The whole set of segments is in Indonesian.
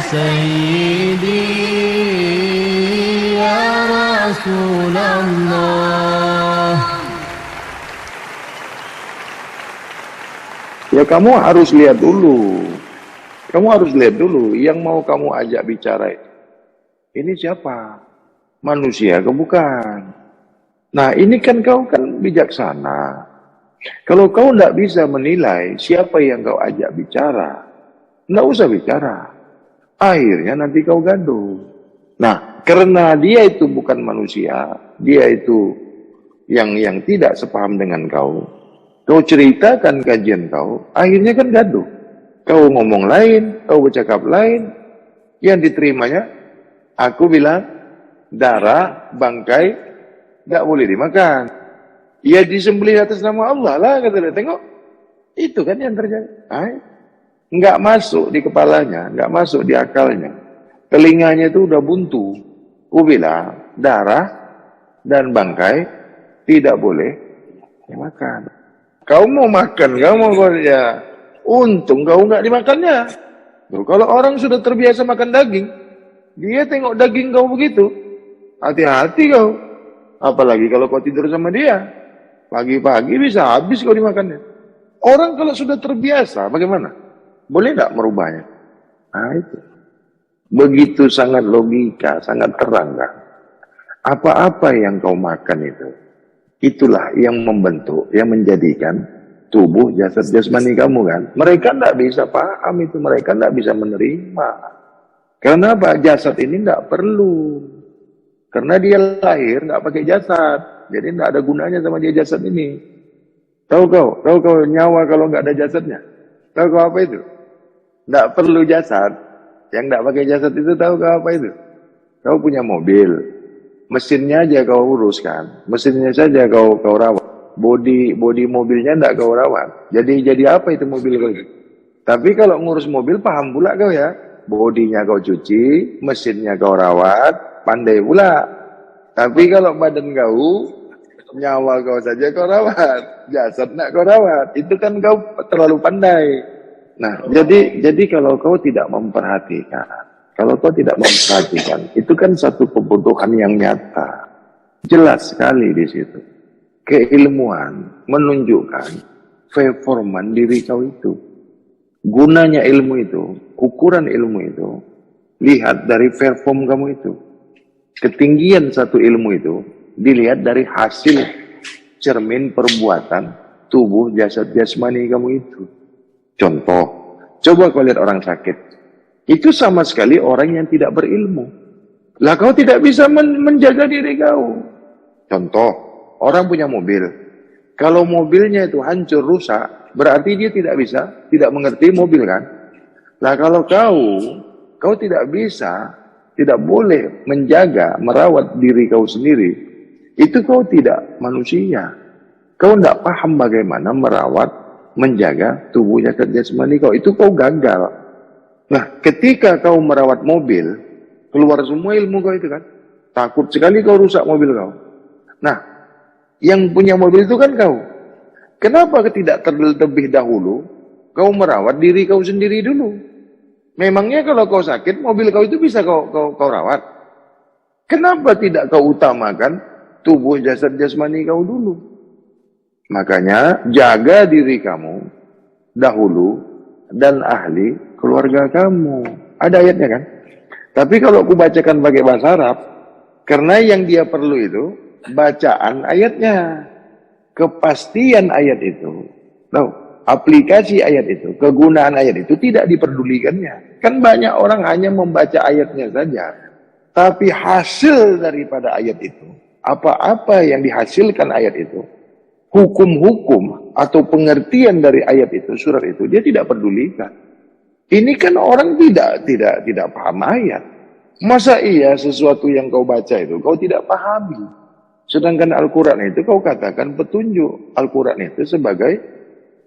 سيدي يا رسول الله. Ya kamu harus lihat dulu. Kamu harus lihat dulu yang mau kamu ajak bicara itu. Ini siapa? Manusia ke bukan? Nah ini kan kau kan bijaksana. Kalau kau tidak bisa menilai siapa yang kau ajak bicara, tidak usah bicara. Akhirnya nanti kau gaduh. Nah karena dia itu bukan manusia, dia itu yang tidak sepaham dengan kau. Kau ceritakan kajian kau, akhirnya kan gaduh. Kau ngomong lain, kau bercakap lain, yang diterimanya, aku bilang, darah, bangkai, gak boleh dimakan. Ya disembelih atas nama Allah lah, kata dia. Tengok, itu kan yang terjadi. Nggak masuk di kepalanya, nggak masuk di akalnya. Telinganya itu udah buntu. Aku bilang, darah dan bangkai tidak boleh dimakan. Kau mau makan, kau mau ya. Untung kau nggak dimakannya. Tuh, kalau orang sudah terbiasa makan daging, dia tengok daging kau begitu, hati-hati kau. Apalagi kalau kau tidur sama dia, pagi-pagi bisa habis kau dimakannya. Orang kalau sudah terbiasa, bagaimana? Boleh nggak merubahnya? Nah itu. Begitu sangat logika, sangat terang kan? Apa-apa yang kau makan itu, itulah yang membentuk, yang menjadikan tubuh jasad jasmani kamu kan. Mereka tidak bisa paham itu, mereka tidak bisa menerima. Karena apa? Jasad ini tidak perlu. Karena dia lahir nggak pakai jasad, jadi tidak ada gunanya sama dia jasad ini. Tahu kau nyawa kalau nggak ada jasadnya? Tahu kau apa itu? Tidak perlu jasad. Yang tidak pakai jasad itu tahu kau apa itu? Kau punya mobil. Mesinnya aja kau uruskan, mesinnya saja kau rawat, bodi mobilnya ndak kau rawat. Jadi apa itu mobil kau itu? Tapi kalau ngurus mobil paham pula kau ya, bodinya kau cuci, mesinnya kau rawat, pandai pula. Tapi kalau badan kau, nyawa kau saja kau rawat, jasad ndak kau rawat, itu kan kau terlalu pandai. Nah, jadi kalau kau tidak memperhatikan. Kalau kau tidak memperhatikan, itu kan satu kebutuhan yang nyata. Jelas sekali di situ. Keilmuan menunjukkan performan diri kau itu. Gunanya ilmu itu, ukuran ilmu itu, lihat dari perform kamu itu. Ketinggian satu ilmu itu, dilihat dari hasil cermin perbuatan tubuh jasad jasmani kamu itu. Contoh, coba kau lihat orang sakit. Itu sama sekali orang yang tidak berilmu. Lah kau tidak bisa menjaga diri kau. Contoh, orang punya mobil. Kalau mobilnya itu hancur, rusak, berarti dia tidak mengerti mobil kan? Lah kalau kau tidak bisa, tidak boleh menjaga, merawat diri kau sendiri. Itu kau tidak manusia. Kau tidak paham bagaimana merawat, menjaga tubuh jasad jasmani kau. Itu kau gagal. Nah, ketika kau merawat mobil, keluar semua ilmu kau itu kan. Takut sekali kau rusak mobil kau. Nah, yang punya mobil itu kan kau. Kenapa tidak terlebih dahulu kau merawat diri kau sendiri dulu? Memangnya kalau kau sakit, mobil kau itu bisa kau rawat? Kenapa tidak kau utamakan tubuh jasad jasmani kau dulu? Makanya, jaga diri kamu dahulu dan ahli keluarga kamu. Ada ayatnya kan? Tapi kalau aku bacakan pakai bahasa Arab, karena yang dia perlu itu bacaan ayatnya, kepastian ayat itu, aplikasi ayat itu, kegunaan ayat itu tidak diperdulikannya. Kan banyak orang hanya membaca ayatnya saja, tapi hasil daripada ayat itu, apa-apa yang dihasilkan ayat itu, hukum-hukum atau pengertian dari ayat itu, surat itu, dia tidak pedulikan. Ini kan orang tidak paham ayat. Masa iya sesuatu yang kau baca itu kau tidak pahami? Sedangkan Al-Quran itu kau katakan petunjuk. Al-Quran itu sebagai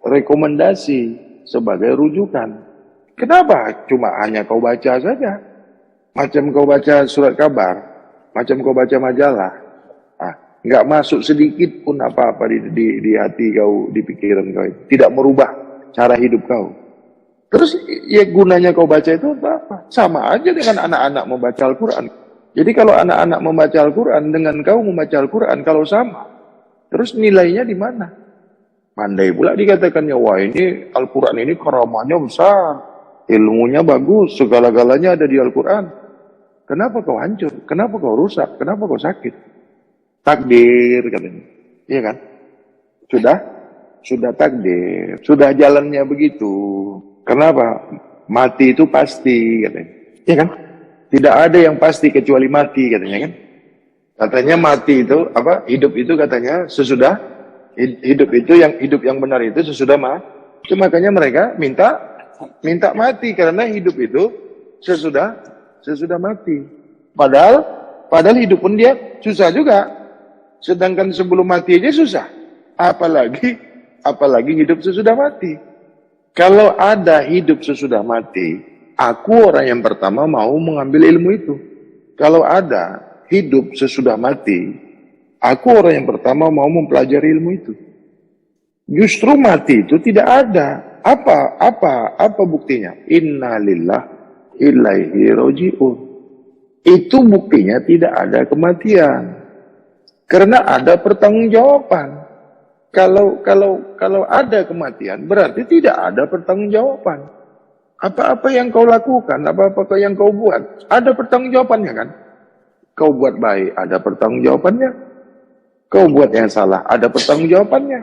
rekomendasi, sebagai rujukan. Kenapa cuma hanya kau baca saja? Macam kau baca surat kabar, macam kau baca majalah. Nggak masuk sedikit pun apa-apa di hati kau, di pikiran kau. Tidak merubah cara hidup kau. Terus ya gunanya kau baca itu untuk apa? Sama aja dengan anak-anak membaca Al-Quran. Jadi kalau anak-anak membaca Al-Quran dengan kau membaca Al-Quran, kalau sama, terus nilainya di mana? Pandai pula dikatakannya, wah ini Al-Quran ini karamahnya besar, ilmunya bagus, segala-galanya ada di Al-Quran. Kenapa kau hancur? Kenapa kau rusak? Kenapa kau sakit? Takdir katanya. Iya kan? Sudah takdir, sudah jalannya begitu. Kenapa? Mati itu pasti katanya. Iya kan? Tidak ada yang pasti kecuali mati katanya kan? Katanya mati itu apa? Hidup itu katanya sesudah hidup itu hidup yang benar itu sesudah mati. Itu makanya mereka minta mati karena hidup itu sesudah mati. Padahal hidup pun dia susah juga. Sedangkan sebelum mati aja susah. Apalagi hidup sesudah mati. Kalau ada hidup sesudah mati, aku orang yang pertama mau mengambil ilmu itu. Kalau ada hidup sesudah mati, aku orang yang pertama mau mempelajari ilmu itu. Justru mati itu tidak ada. Apa buktinya? Innalillah ilaihi roji'un. Itu buktinya tidak ada kematian. Karena ada pertanggungjawaban. Kalau ada kematian, berarti tidak ada pertanggungjawaban. Apa-apa yang kau lakukan, apa-apa yang kau buat, ada pertanggungjawabannya kan? Kau buat baik, ada pertanggungjawabannya. Kau buat yang salah, ada pertanggungjawabannya.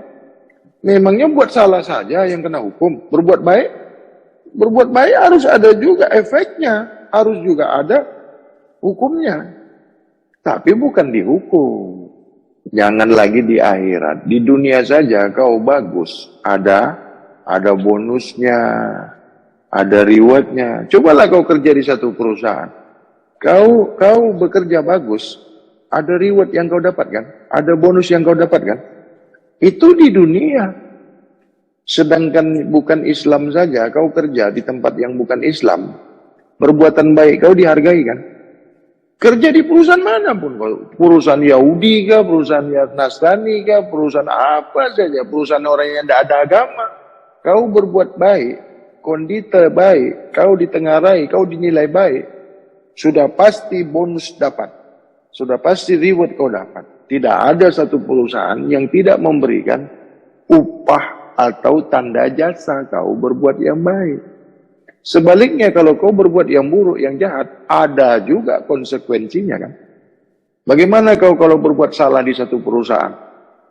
Memangnya buat salah saja yang kena hukum? Berbuat baik harus ada juga efeknya, harus juga ada hukumnya. Tapi bukan dihukum. Jangan lagi di akhirat. Di dunia saja kau bagus. Ada bonusnya. Ada rewardnya. Cobalah kau kerja di satu perusahaan. Kau bekerja bagus. Ada reward yang kau dapatkan. Ada bonus yang kau dapatkan. Itu di dunia. Sedangkan bukan Islam saja. Kau kerja di tempat yang bukan Islam. Perbuatan baik kau dihargai kan. Kerja di perusahaan manapun, perusahaan Yahudi kah, perusahaan Nasrani kah, perusahaan apa saja, perusahaan orang yang tidak ada agama. Kau berbuat baik, kondite baik, kau ditengarai, kau dinilai baik, sudah pasti bonus dapat, sudah pasti reward kau dapat. Tidak ada satu perusahaan yang tidak memberikan upah atau tanda jasa kau berbuat yang baik. Sebaliknya kalau kau berbuat yang buruk, yang jahat, ada juga konsekuensinya kan. Bagaimana kau kalau berbuat salah di satu perusahaan?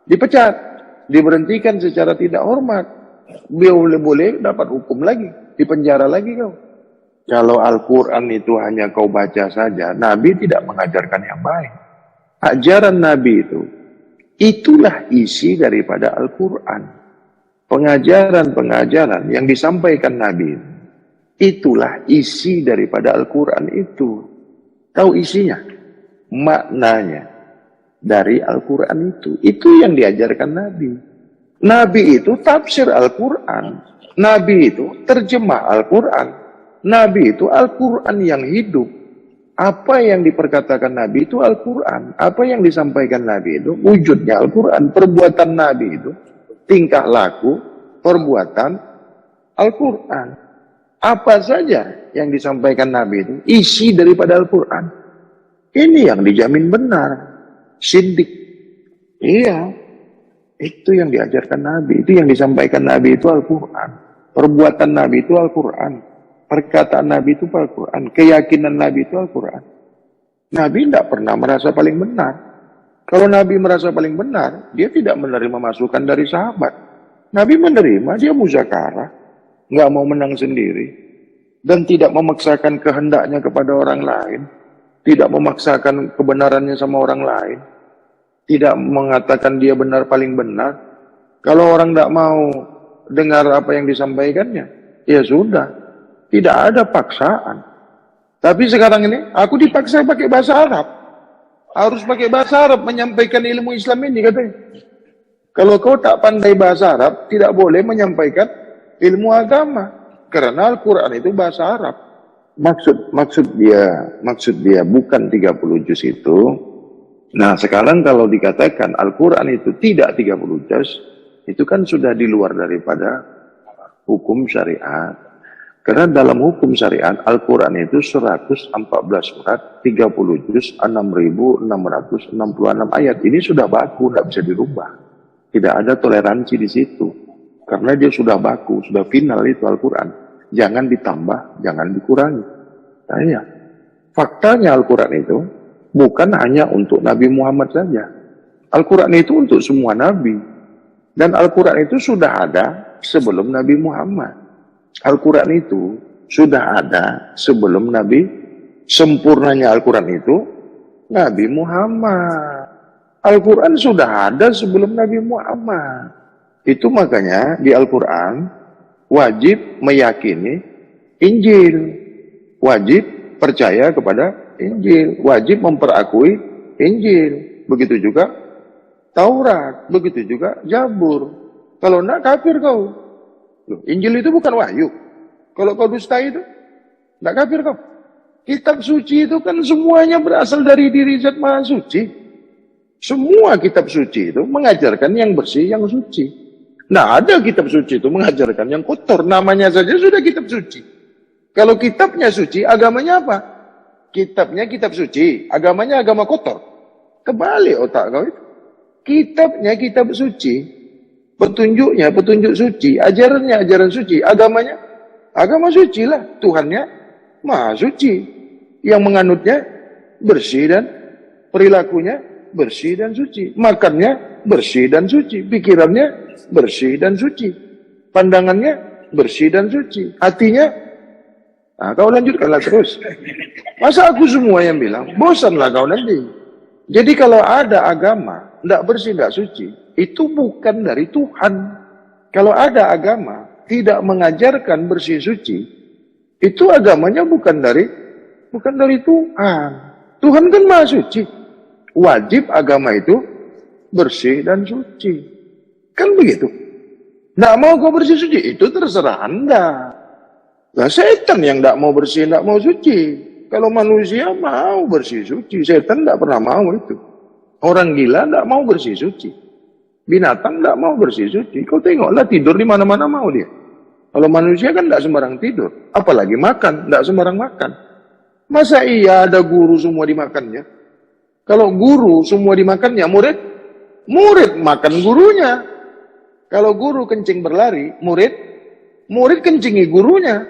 Dipecat, diberhentikan secara tidak hormat. Boleh dapat hukum lagi, dipenjara lagi kau. Kalau Al-Quran itu hanya kau baca saja, Nabi tidak mengajarkan yang baik. Ajaran Nabi itulah isi daripada Al-Quran. Pengajaran-pengajaran yang disampaikan Nabi itulah isi daripada Al-Quran itu. Tahu isinya? Maknanya dari Al-Quran itu. Itu yang diajarkan Nabi. Nabi itu tafsir Al-Quran. Nabi itu terjemah Al-Quran. Nabi itu Al-Quran yang hidup. Apa yang diperkatakan Nabi itu Al-Quran. Apa yang disampaikan Nabi itu wujudnya Al-Quran. Perbuatan Nabi itu tingkah laku, perbuatan Al-Quran. Apa saja yang disampaikan Nabi itu isi daripada Al-Quran. Ini yang dijamin benar. Siddiq. Iya. Itu yang diajarkan Nabi. Itu yang disampaikan Nabi itu Al-Quran. Perbuatan Nabi itu Al-Quran. Perkataan Nabi itu Al-Quran. Keyakinan Nabi itu Al-Quran. Nabi tidak pernah merasa paling benar. Kalau Nabi merasa paling benar, dia tidak menerima masukan dari sahabat. Nabi menerima, dia muzakarah. Nggak mau menang sendiri, dan tidak memaksakan kehendaknya kepada orang lain, tidak memaksakan kebenarannya sama orang lain, tidak mengatakan dia benar paling benar. Kalau orang tidak mau dengar apa yang disampaikannya, ya sudah, tidak ada paksaan. Tapi sekarang ini, aku dipaksa pakai bahasa Arab, harus pakai bahasa Arab menyampaikan ilmu Islam ini katanya. Kalau kau tak pandai bahasa Arab, tidak boleh menyampaikan ilmu agama, karena Al-Quran itu bahasa Arab. Maksud dia bukan 30 juz itu. Nah sekarang kalau dikatakan Al-Quran itu tidak 30 juz, itu kan sudah di luar daripada hukum syariat. Karena dalam hukum syariat, Al-Quran itu 114 surat, 30 juz, 6.666 ayat. Ini sudah baku, tidak bisa dirubah. Tidak ada toleransi di situ. Karena dia sudah baku, sudah final itu Al-Quran. Jangan ditambah, jangan dikurangi. Nah, ya. Faktanya Al-Quran itu bukan hanya untuk Nabi Muhammad saja. Al-Quran itu untuk semua Nabi. Dan Al-Quran itu sudah ada sebelum Nabi Muhammad. Al-Quran itu sudah ada sebelum Nabi. Sempurnanya Al-Quran itu Nabi Muhammad. Al-Quran sudah ada sebelum Nabi Muhammad. Itu makanya di Al-Quran wajib meyakini Injil. Wajib percaya kepada Injil. Wajib memperakui Injil. Begitu juga Taurat. Begitu juga Zabur. Kalau enggak kafir kau. Loh, Injil itu bukan wahyu. Kalau kau dusta itu, enggak kafir kau. Kitab suci itu kan semuanya berasal dari diri Zat Maha Suci. Semua kitab suci itu mengajarkan yang bersih, yang suci. Nah, ada kitab suci itu mengajarkan yang kotor. Namanya saja sudah kitab suci. Kalau kitabnya suci, agamanya apa? Kitabnya kitab suci, agamanya agama kotor. Kebalik otak kau itu. Kitabnya kitab suci, petunjuknya petunjuk suci, ajarannya ajaran suci, agamanya agama suci lah. Tuhannya Maha Suci. Yang menganutnya bersih dan perilakunya bersih dan suci. Makannya bersih dan suci. Pikirannya bersih dan suci. Pandangannya bersih dan suci. Hatinya, nah, kau lanjutkanlah terus. Masa aku semua yang bilang? Bosanlah kau nanti. Jadi kalau ada agama tidak bersih, tidak suci, itu bukan dari Tuhan. Kalau ada agama tidak mengajarkan bersih suci, itu agamanya bukan dari Tuhan. Tuhan kan Maha Suci. Wajib agama itu bersih dan suci. Kan begitu. Tidak mau kau bersih suci, itu terserah Anda. Nah, setan yang tidak mau bersih, tidak mau suci. Kalau manusia mau bersih suci, setan tidak pernah mau itu. Orang gila tidak mau bersih suci. Binatang tidak mau bersih suci. Kau tengoklah tidur di mana-mana mau dia. Kalau manusia kan tidak sembarang tidur. Apalagi makan, tidak sembarang makan. Masa iya ada guru semua dimakannya? Kalau guru semua dimakannya, murid makan gurunya. Kalau guru kencing berlari, murid kencingi gurunya.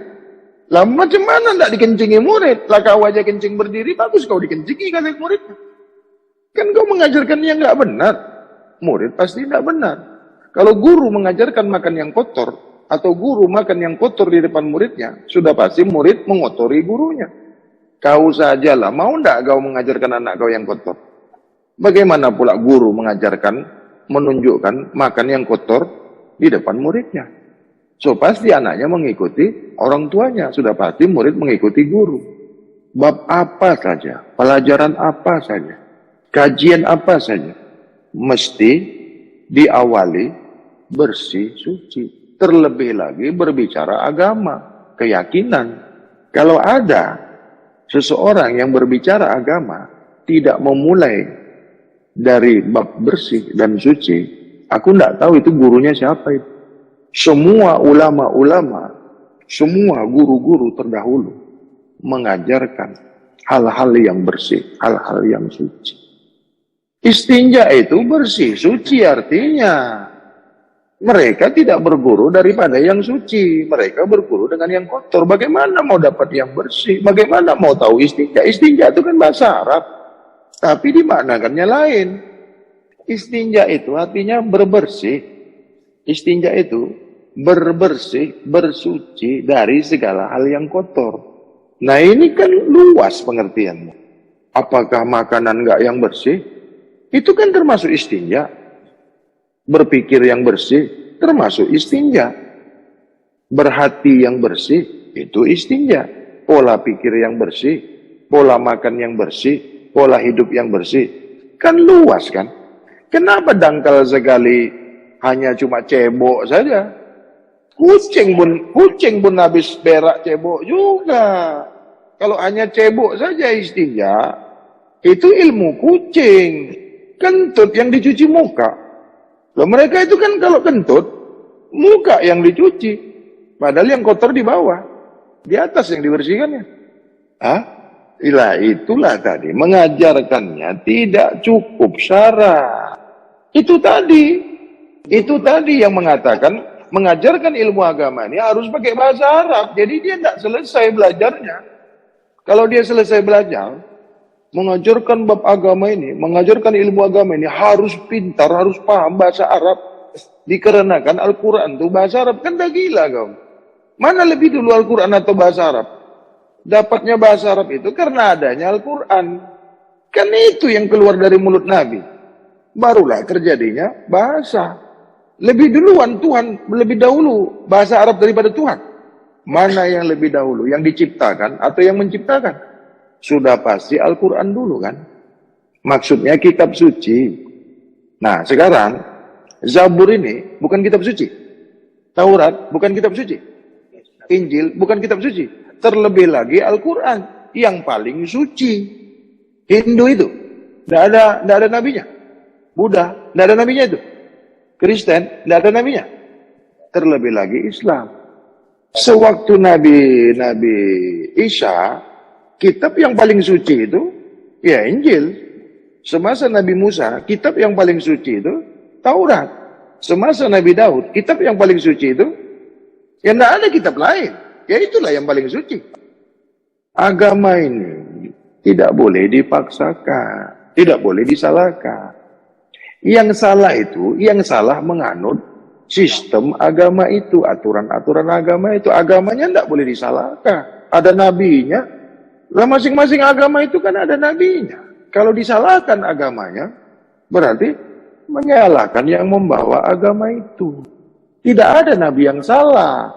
Lah macam mana tidak dikencingi murid? Lah kau aja kencing berdiri, bagus kau dikencingi kata muridnya. Kan kau mengajarkan yang nggak benar. Murid pasti tidak benar. Kalau guru mengajarkan makan yang kotor, atau guru makan yang kotor di depan muridnya, sudah pasti murid mengotori gurunya. Kau sajalah, mau tidak kau mengajarkan anak kau yang kotor? Bagaimana pula guru mengajarkan, menunjukkan makan yang kotor di depan muridnya? So pasti anaknya mengikuti orang tuanya, sudah pasti murid mengikuti guru. Bab apa saja, pelajaran apa saja, kajian apa saja, mesti diawali bersih suci. Terlebih lagi berbicara agama, keyakinan. Kalau ada seseorang yang berbicara agama tidak memulai dari bab bersih dan suci, aku tidak tahu itu gurunya siapa itu. Semua ulama-ulama, semua guru-guru terdahulu mengajarkan hal-hal yang bersih, hal-hal yang suci. Istinja itu bersih, suci artinya mereka tidak berguru daripada yang suci. Mereka berguru dengan yang kotor. Bagaimana mau dapat yang bersih? Bagaimana mau tahu istinja? Istinja itu kan bahasa Arab. Tapi dimaknakannya lain. Istinja itu artinya berbersih. Istinja itu berbersih, bersuci dari segala hal yang kotor. Nah ini kan luas pengertiannya. Apakah makanan enggak yang bersih? Itu kan termasuk istinja. Berpikir yang bersih termasuk istinja. Berhati yang bersih itu istinja. Pola pikir yang bersih, pola makan yang bersih, pola hidup yang bersih. Kan luas kan? Kenapa dangkal sekali hanya cuma cebok saja? Kucing pun habis berak cebok juga. Kalau hanya cebok saja istinja, itu ilmu kucing. Kentut yang dicuci muka. Loh, mereka itu kan kalau kentut, muka yang dicuci. Padahal yang kotor di bawah. Di atas yang dibersihkannya. Hah? Itulah tadi. Mengajarkannya tidak cukup syarat. Itu tadi yang mengatakan mengajarkan ilmu agama ini harus pakai bahasa Arab. Jadi dia tidak selesai belajarnya. Kalau dia selesai belajar, mengajarkan bab agama ini, mengajarkan ilmu agama ini harus pintar, harus paham bahasa Arab. Dikarenakan Al-Quran itu bahasa Arab. Kan dah gila kau. Mana lebih dulu Al-Quran atau bahasa Arab? Dapatnya bahasa Arab itu karena adanya Al-Quran. Kan itu yang keluar dari mulut Nabi. Barulah terjadinya bahasa. Lebih duluan Tuhan, lebih dahulu bahasa Arab daripada Tuhan. Mana yang lebih dahulu? Yang diciptakan atau yang menciptakan? Sudah pasti Al-Quran dulu kan? Maksudnya kitab suci. Nah sekarang, Zabur ini bukan kitab suci. Taurat bukan kitab suci. Injil bukan kitab suci. Terlebih lagi Al-Quran yang paling suci. Hindu itu tidak ada nabinya. Buddha tidak ada nabinya itu. Kristen tidak ada nabinya. Terlebih lagi Islam. Sewaktu Nabi Isa, kitab yang paling suci itu ya Injil. Semasa Nabi Musa, kitab yang paling suci itu Taurat. Semasa Nabi Daud, kitab yang paling suci itu ya tidak ada kitab lain. Ya itulah yang paling suci. Agama ini tidak boleh dipaksakan, tidak boleh disalahkan. Yang salah itu, yang salah menganut sistem agama itu, aturan-aturan agama itu. Agamanya tidak boleh disalahkan. Ada nabinya. Lah masing-masing agama itu kan ada nabinya. Kalau disalahkan agamanya, berarti menyalahkan yang membawa agama itu. Tidak ada nabi yang salah.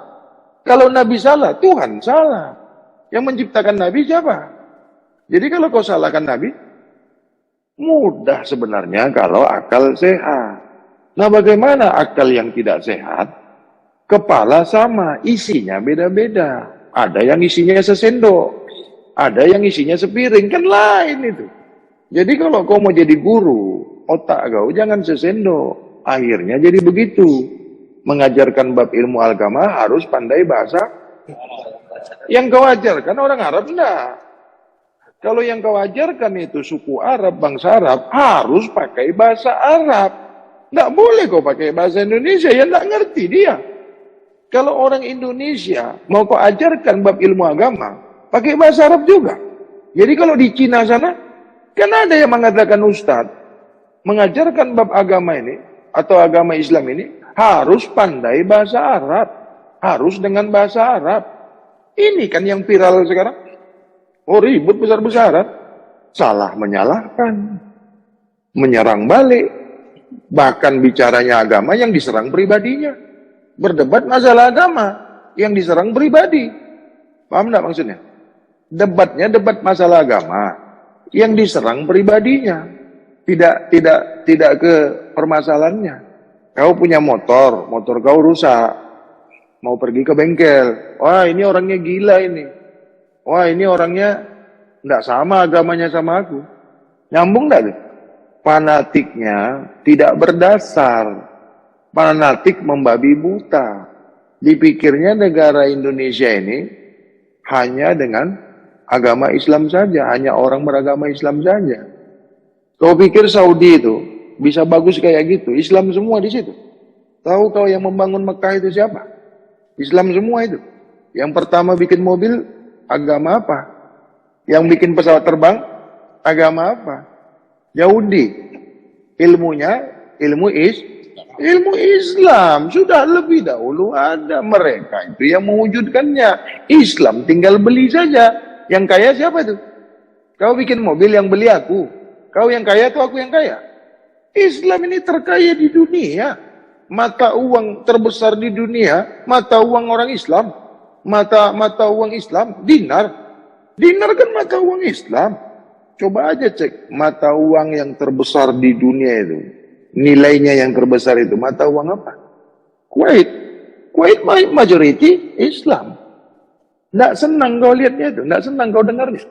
Kalau Nabi salah, Tuhan salah. Yang menciptakan Nabi siapa? Jadi kalau kau salahkan Nabi, mudah sebenarnya kalau akal sehat. Nah bagaimana akal yang tidak sehat? Kepala sama, isinya beda-beda. Ada yang isinya sesendok, ada yang isinya sepiring, kan lain itu. Jadi kalau kau mau jadi guru, otak kau jangan sesendok. Akhirnya jadi begitu. Mengajarkan bab ilmu agama harus pandai bahasa. Yang kau ajarkan orang Arab enggak. Kalau yang kau ajarkan itu suku Arab, bangsa Arab, harus pakai bahasa Arab. Enggak boleh kau pakai bahasa Indonesia, ya enggak ngerti dia. Kalau orang Indonesia mau kau ajarkan bab ilmu agama, pakai bahasa Arab juga. Jadi kalau di Cina sana, kan ada yang mengatakan Ustadz, mengajarkan bab agama ini, atau agama Islam ini, harus pandai bahasa Arab. Harus dengan bahasa Arab. Ini kan yang viral sekarang. Oh ribut besar-besaran. Salah menyalahkan. Menyerang balik. Bahkan bicaranya agama yang diserang pribadinya. Berdebat masalah agama yang diserang pribadi. Paham enggak maksudnya? Debatnya debat masalah agama yang diserang pribadinya. Tidak ke permasalahannya. Kau punya motor kau rusak, mau pergi ke bengkel, wah ini orangnya gila ini, wah ini orangnya tidak sama agamanya sama aku, nyambung tidak tuh? Fanatiknya tidak berdasar, fanatik membabi buta, dipikirnya negara Indonesia ini hanya dengan agama Islam saja, hanya orang beragama Islam saja. Kau pikir Saudi itu bisa bagus kayak gitu? Islam semua di situ. Tahu kau yang membangun Mekah itu siapa? Islam semua itu. Yang pertama bikin mobil, agama apa? Yang bikin pesawat terbang, agama apa? Yahudi. Ilmunya, ilmu Islam. Sudah lebih dahulu ada. Mereka itu yang mewujudkannya. Islam tinggal beli saja. Yang kaya siapa itu? Kau bikin mobil, yang beli aku. Kau yang kaya atau aku yang kaya? Islam ini terkaya di dunia. Mata uang terbesar di dunia, mata uang orang Islam. Mata uang Islam, dinar. Dinar kan mata uang Islam. Coba aja cek mata uang yang terbesar di dunia itu. Nilainya yang terbesar itu mata uang apa? Kuwait. Kuwait majority Islam. Nggak senang kau lihatnya itu, nggak senang kau dengarnya.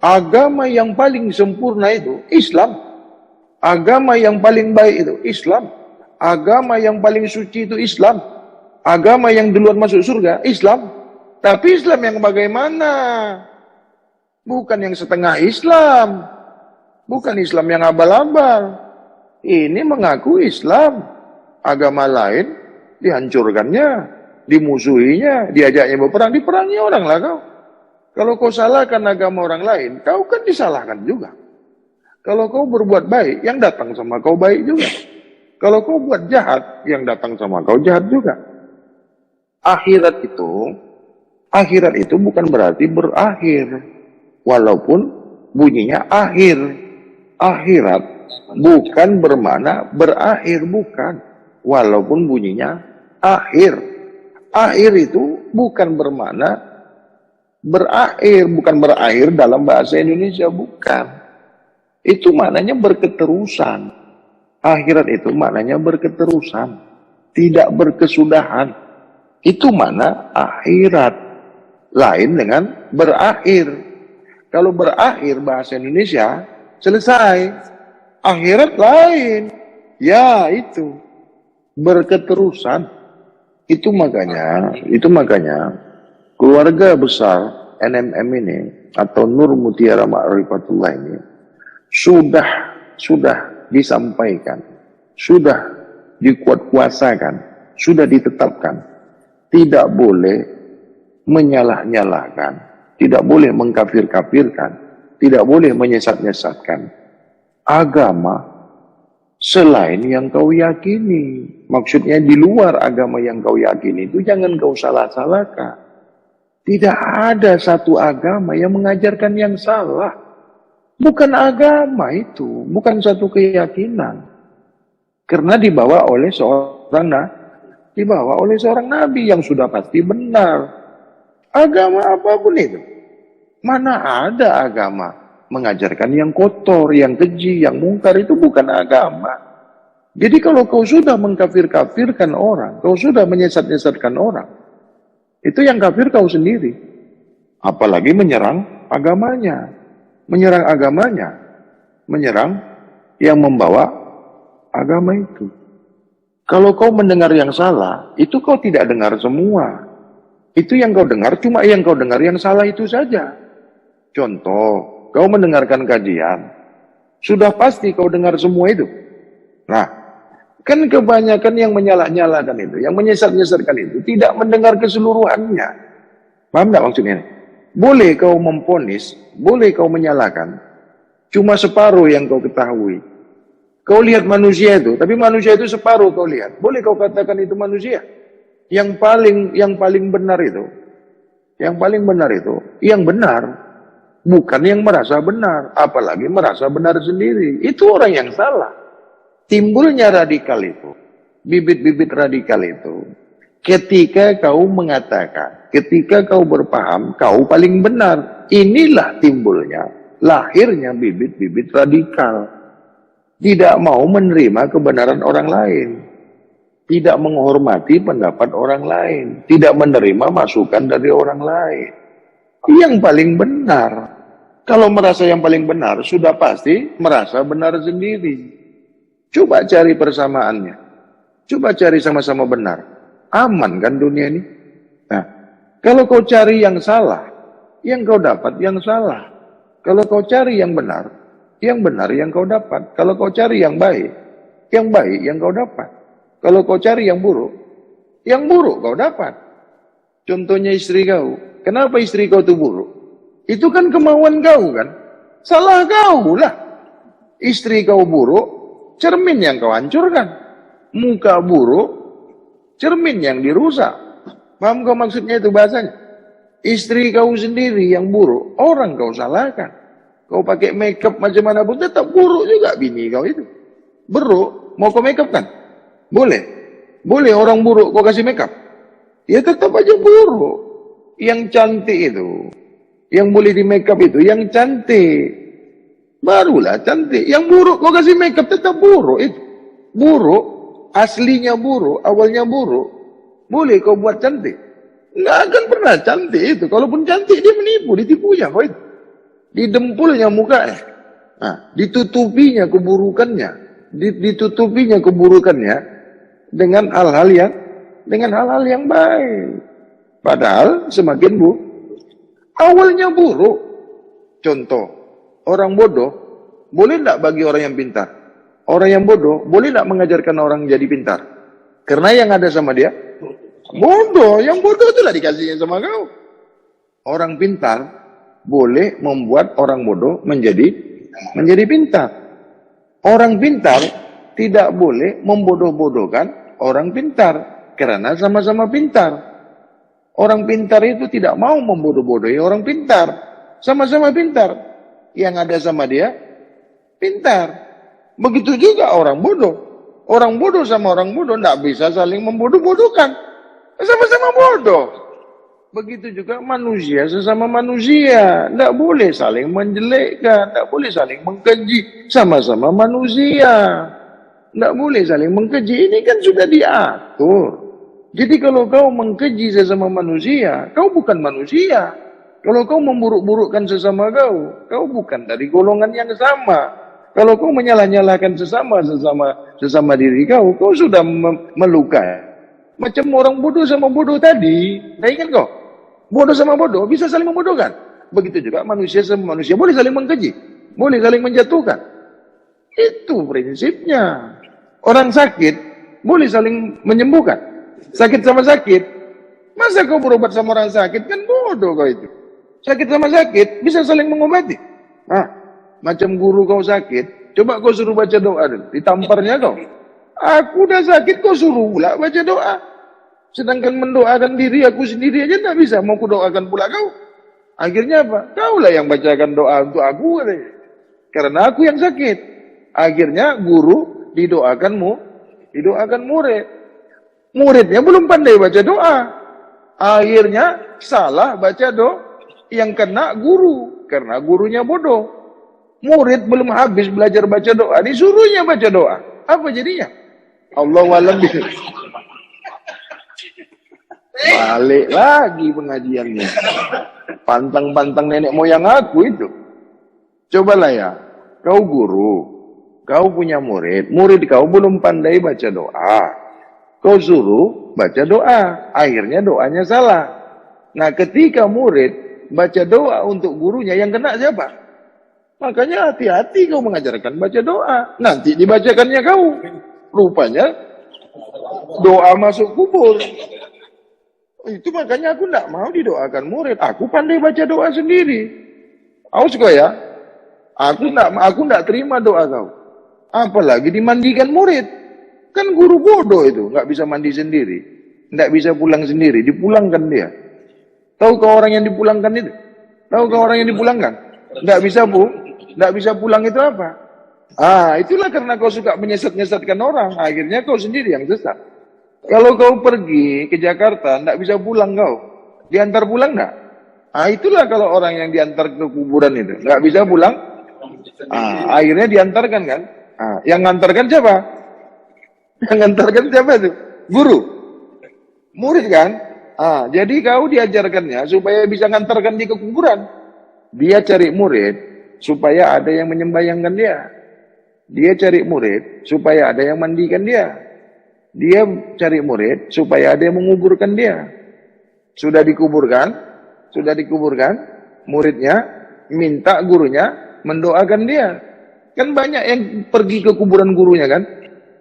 Agama yang paling sempurna itu Islam. Agama yang paling baik itu Islam. Agama yang paling suci itu Islam. Agama yang duluan masuk surga Islam. Tapi Islam yang bagaimana? Bukan yang setengah Islam. Bukan Islam yang abal-abal. Ini mengaku Islam. Agama lain dihancurkannya, dimusuhinya, diajaknya berperang, diperangi orang lah kau. Kalau kau salahkan agama orang lain, kau kan disalahkan juga. Kalau kau berbuat baik, yang datang sama kau baik juga. Kalau kau buat jahat, yang datang sama kau jahat juga. Akhirat itu bukan berarti berakhir. Walaupun bunyinya akhir. Akhirat bukan bermakna berakhir, bukan. Walaupun bunyinya akhir. Akhir itu bukan bermakna berakhir, bukan berakhir dalam bahasa Indonesia, bukan. Itu maknanya berketerusan. Akhirat itu maknanya berketerusan, tidak berkesudahan. Itu makna akhirat. Lain dengan berakhir. Kalau berakhir bahasa Indonesia, selesai. Akhirat lain. Ya, itu. Berketerusan. Itu makanya keluarga besar NMM ini atau Nur Mutiara Ma'rifatullah ini sudah disampaikan, sudah dikuatkuasakan, sudah ditetapkan. Tidak boleh menyalah-nyalahkan, tidak boleh mengkafir-kafirkan, tidak boleh menyesat-nyesatkan agama selain yang kau yakini. Maksudnya di luar agama yang kau yakini itu jangan kau salah-salahkan. Tidak ada satu agama yang mengajarkan yang salah. Bukan agama itu, bukan satu keyakinan. Karena dibawa oleh seorang nabi yang sudah pasti benar. Agama apapun itu. Mana ada agama mengajarkan yang kotor, yang keji, yang mungkar, itu bukan agama. Jadi kalau kau sudah mengkafir-kafirkan orang, kau sudah menyesat-nyesatkan orang, itu yang kafir kau sendiri. Apalagi menyerang agamanya. Menyerang yang membawa agama itu. Kalau kau mendengar yang salah, itu kau tidak dengar semua. Itu yang kau dengar, cuma yang kau dengar yang salah itu saja. Contoh, kau mendengarkan kajian, sudah pasti kau dengar semua itu. Nah, kan kebanyakan yang menyalah-nyalahkan itu, yang menyesat-nyesatkan itu, tidak mendengar keseluruhannya. Paham tak maksudnya? Boleh kau memponis, boleh kau menyalahkan, cuma separuh yang kau ketahui. Kau lihat manusia itu, tapi manusia itu separuh kau lihat. Boleh kau katakan itu manusia. Yang paling benar itu, yang benar, bukan yang merasa benar, apalagi merasa benar sendiri. Itu orang yang salah. Timbulnya radikal itu, bibit-bibit radikal itu, ketika kau mengatakan, ketika kau berpaham, kau paling benar. Inilah timbulnya, lahirnya bibit-bibit radikal. Tidak mau menerima kebenaran orang lain. Tidak menghormati pendapat orang lain. Tidak menerima masukan dari orang lain. Yang paling benar. Kalau merasa yang paling benar, sudah pasti merasa benar sendiri. Coba cari persamaannya. Coba cari sama-sama benar. Aman kan dunia ini? Nah, kalau kau cari yang salah, yang kau dapat yang salah. Kalau kau cari yang benar yang kau dapat. Kalau kau cari yang baik yang kau dapat. Kalau kau cari yang buruk kau dapat. Contohnya istri kau. Kenapa istri kau itu buruk? Itu kan kemauan kau kan? Salah kau lah. Istri kau buruk, cermin yang kau hancurkan. Muka buruk, cermin yang dirusak. Paham kau maksudnya itu bahasanya? Istri kau sendiri yang buruk, orang kau salahkan. Kau pakai makeup macam mana pun tetap buruk juga bini kau itu. Buruk, mau kau makeup kan? Boleh. Boleh orang buruk kau kasih makeup. Ya tetap aja buruk. Yang cantik itu, yang boleh di makeup itu, yang cantik. Barulah cantik. Yang buruk kau kasih makeup tetap buruk itu. Buruk, aslinya buruk, awalnya buruk. Boleh kau buat cantik. Nggak akan pernah cantik itu. Kalaupun cantik dia menipu, ditipunya kau itu. Didempulnya mukanya. Nah, ditutupinya keburukannya dengan hal-hal yang baik. Padahal semakin awalnya buruk. Contoh, orang bodoh boleh tidak bagi orang yang pintar? Orang yang bodoh boleh tidak mengajarkan orang jadi pintar? Karena yang ada sama dia bodoh. Yang bodoh itulah dikasihnya sama kau. Orang pintar boleh membuat orang bodoh menjadi pintar. Orang pintar tidak boleh membodoh-bodohkan orang pintar karena sama-sama pintar. Orang pintar itu tidak mau membodoh-bodohi orang pintar. Sama-sama pintar. Yang ada sama dia pintar. Begitu juga orang bodoh. Orang bodoh sama orang bodoh tidak bisa saling membodoh-bodohkan. Sama-sama bodoh. Begitu juga manusia sesama manusia. Tidak boleh saling menjelekkan. Tidak boleh saling mengkeji. Sama-sama manusia. Tidak boleh saling mengkeji. Ini kan sudah diatur. Jadi kalau kau mengkeji sesama manusia, kau bukan manusia. Kalau kau memburuk-burukkan sesama kau bukan dari golongan yang sama. Kalau kau menyalah-nyalahkan sesama diri kau sudah melukai. Macam orang bodoh sama bodoh tadi. Nah, ingat kau? Bodoh sama bodoh bisa saling membodohkan. Begitu juga manusia sama manusia boleh saling mengkeji. Boleh saling menjatuhkan. Itu prinsipnya. Orang sakit boleh saling menyembuhkan. Sakit sama sakit. Masa kau berobat sama orang sakit? Kan bodoh kau itu. Sakit sama sakit bisa saling mengobati. Nah, macam guru kau sakit, coba kau suruh baca doa. Ditamparnya kau. Aku udah sakit, kau suruh pula baca doa. Sedangkan mendoakan diri aku sendiri aja tak bisa. Mau ku doakan pula kau. Akhirnya apa? Kaulah yang bacakan doa untuk aku. Karena aku yang sakit. Akhirnya guru didoakan murid. Muridnya belum pandai baca doa. Akhirnya salah baca doa. Yang kena guru. Karena gurunya bodoh. Murid belum habis belajar baca doa. Disuruhnya baca doa. Apa jadinya? Allahualam. Balik lagi pengajiannya. Pantang-pantang nenek moyang aku itu. Cobalah ya. Kau guru. Kau punya murid. Murid kau belum pandai baca doa. Kau suruh baca doa. Akhirnya doanya salah. Nah, ketika murid baca doa untuk gurunya, yang kena siapa? Makanya hati-hati kau mengajarkan baca doa. Nanti dibacakannya kau. Rupanya doa masuk kubur. Itu makanya aku tidak mau didoakan murid. Aku pandai baca doa sendiri. Awas kau ya. Aku tidak terima doa kau. Apalagi dimandikan murid. Kan guru bodoh itu. Nggak bisa mandi sendiri. Nggak bisa pulang sendiri. Dipulangkan dia. Tahu kau orang yang dipulangkan itu? Tahu kau orang yang dipulangkan? Nggak bisa pulang itu apa? Itulah karena kau suka menyesat-nyesatkan orang. Akhirnya kau sendiri yang sesat. Kalau kau pergi ke Jakarta, tidak bisa pulang kau. Diantar pulang enggak? Itulah kalau orang yang diantar ke kuburan itu. Nggak bisa pulang. Akhirnya diantarkan kan? Yang ngantarkan siapa? Yang ngantarkan siapa itu? Guru. Murid kan? Jadi kau diajarkannya supaya bisa ngantarkan dia ke kuburan. Dia cari murid supaya ada yang menyembayangkan dia. Dia cari murid supaya ada yang mandikan dia. Dia cari murid supaya ada yang menguburkan dia. Sudah dikuburkan, muridnya minta gurunya mendoakan dia. Kan banyak yang pergi ke kuburan gurunya kan?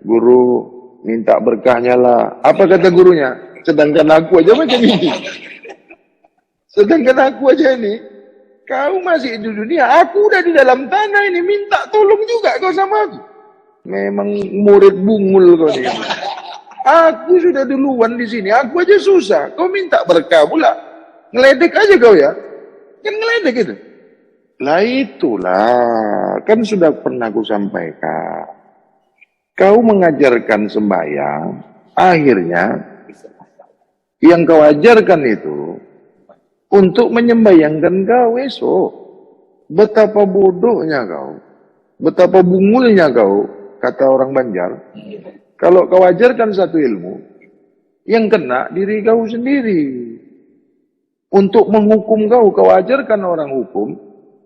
Guru minta berkahnya lah. Apa kata gurunya? Sedangkan aku aja macam ini. Kau masih di dunia, aku udah di dalam tanah ini, minta tolong juga kau sama aku. Memang murid bungul kau nih. Aku sudah duluan di sini, aku aja susah. Kau minta berkah pula. Ngeledek aja kau ya. Kan ngeledek itu. Lah itulah, kan sudah pernah aku sampaikan. Kau mengajarkan sembahyang, akhirnya yang kau ajarkan itu untuk menyembayangkan kau esok. Betapa bodohnya kau. Betapa bungulnya kau, kata orang Banjar. Kalau kau ajarkan satu ilmu, yang kena diri kau sendiri. Untuk menghukum kau ajarkan orang hukum,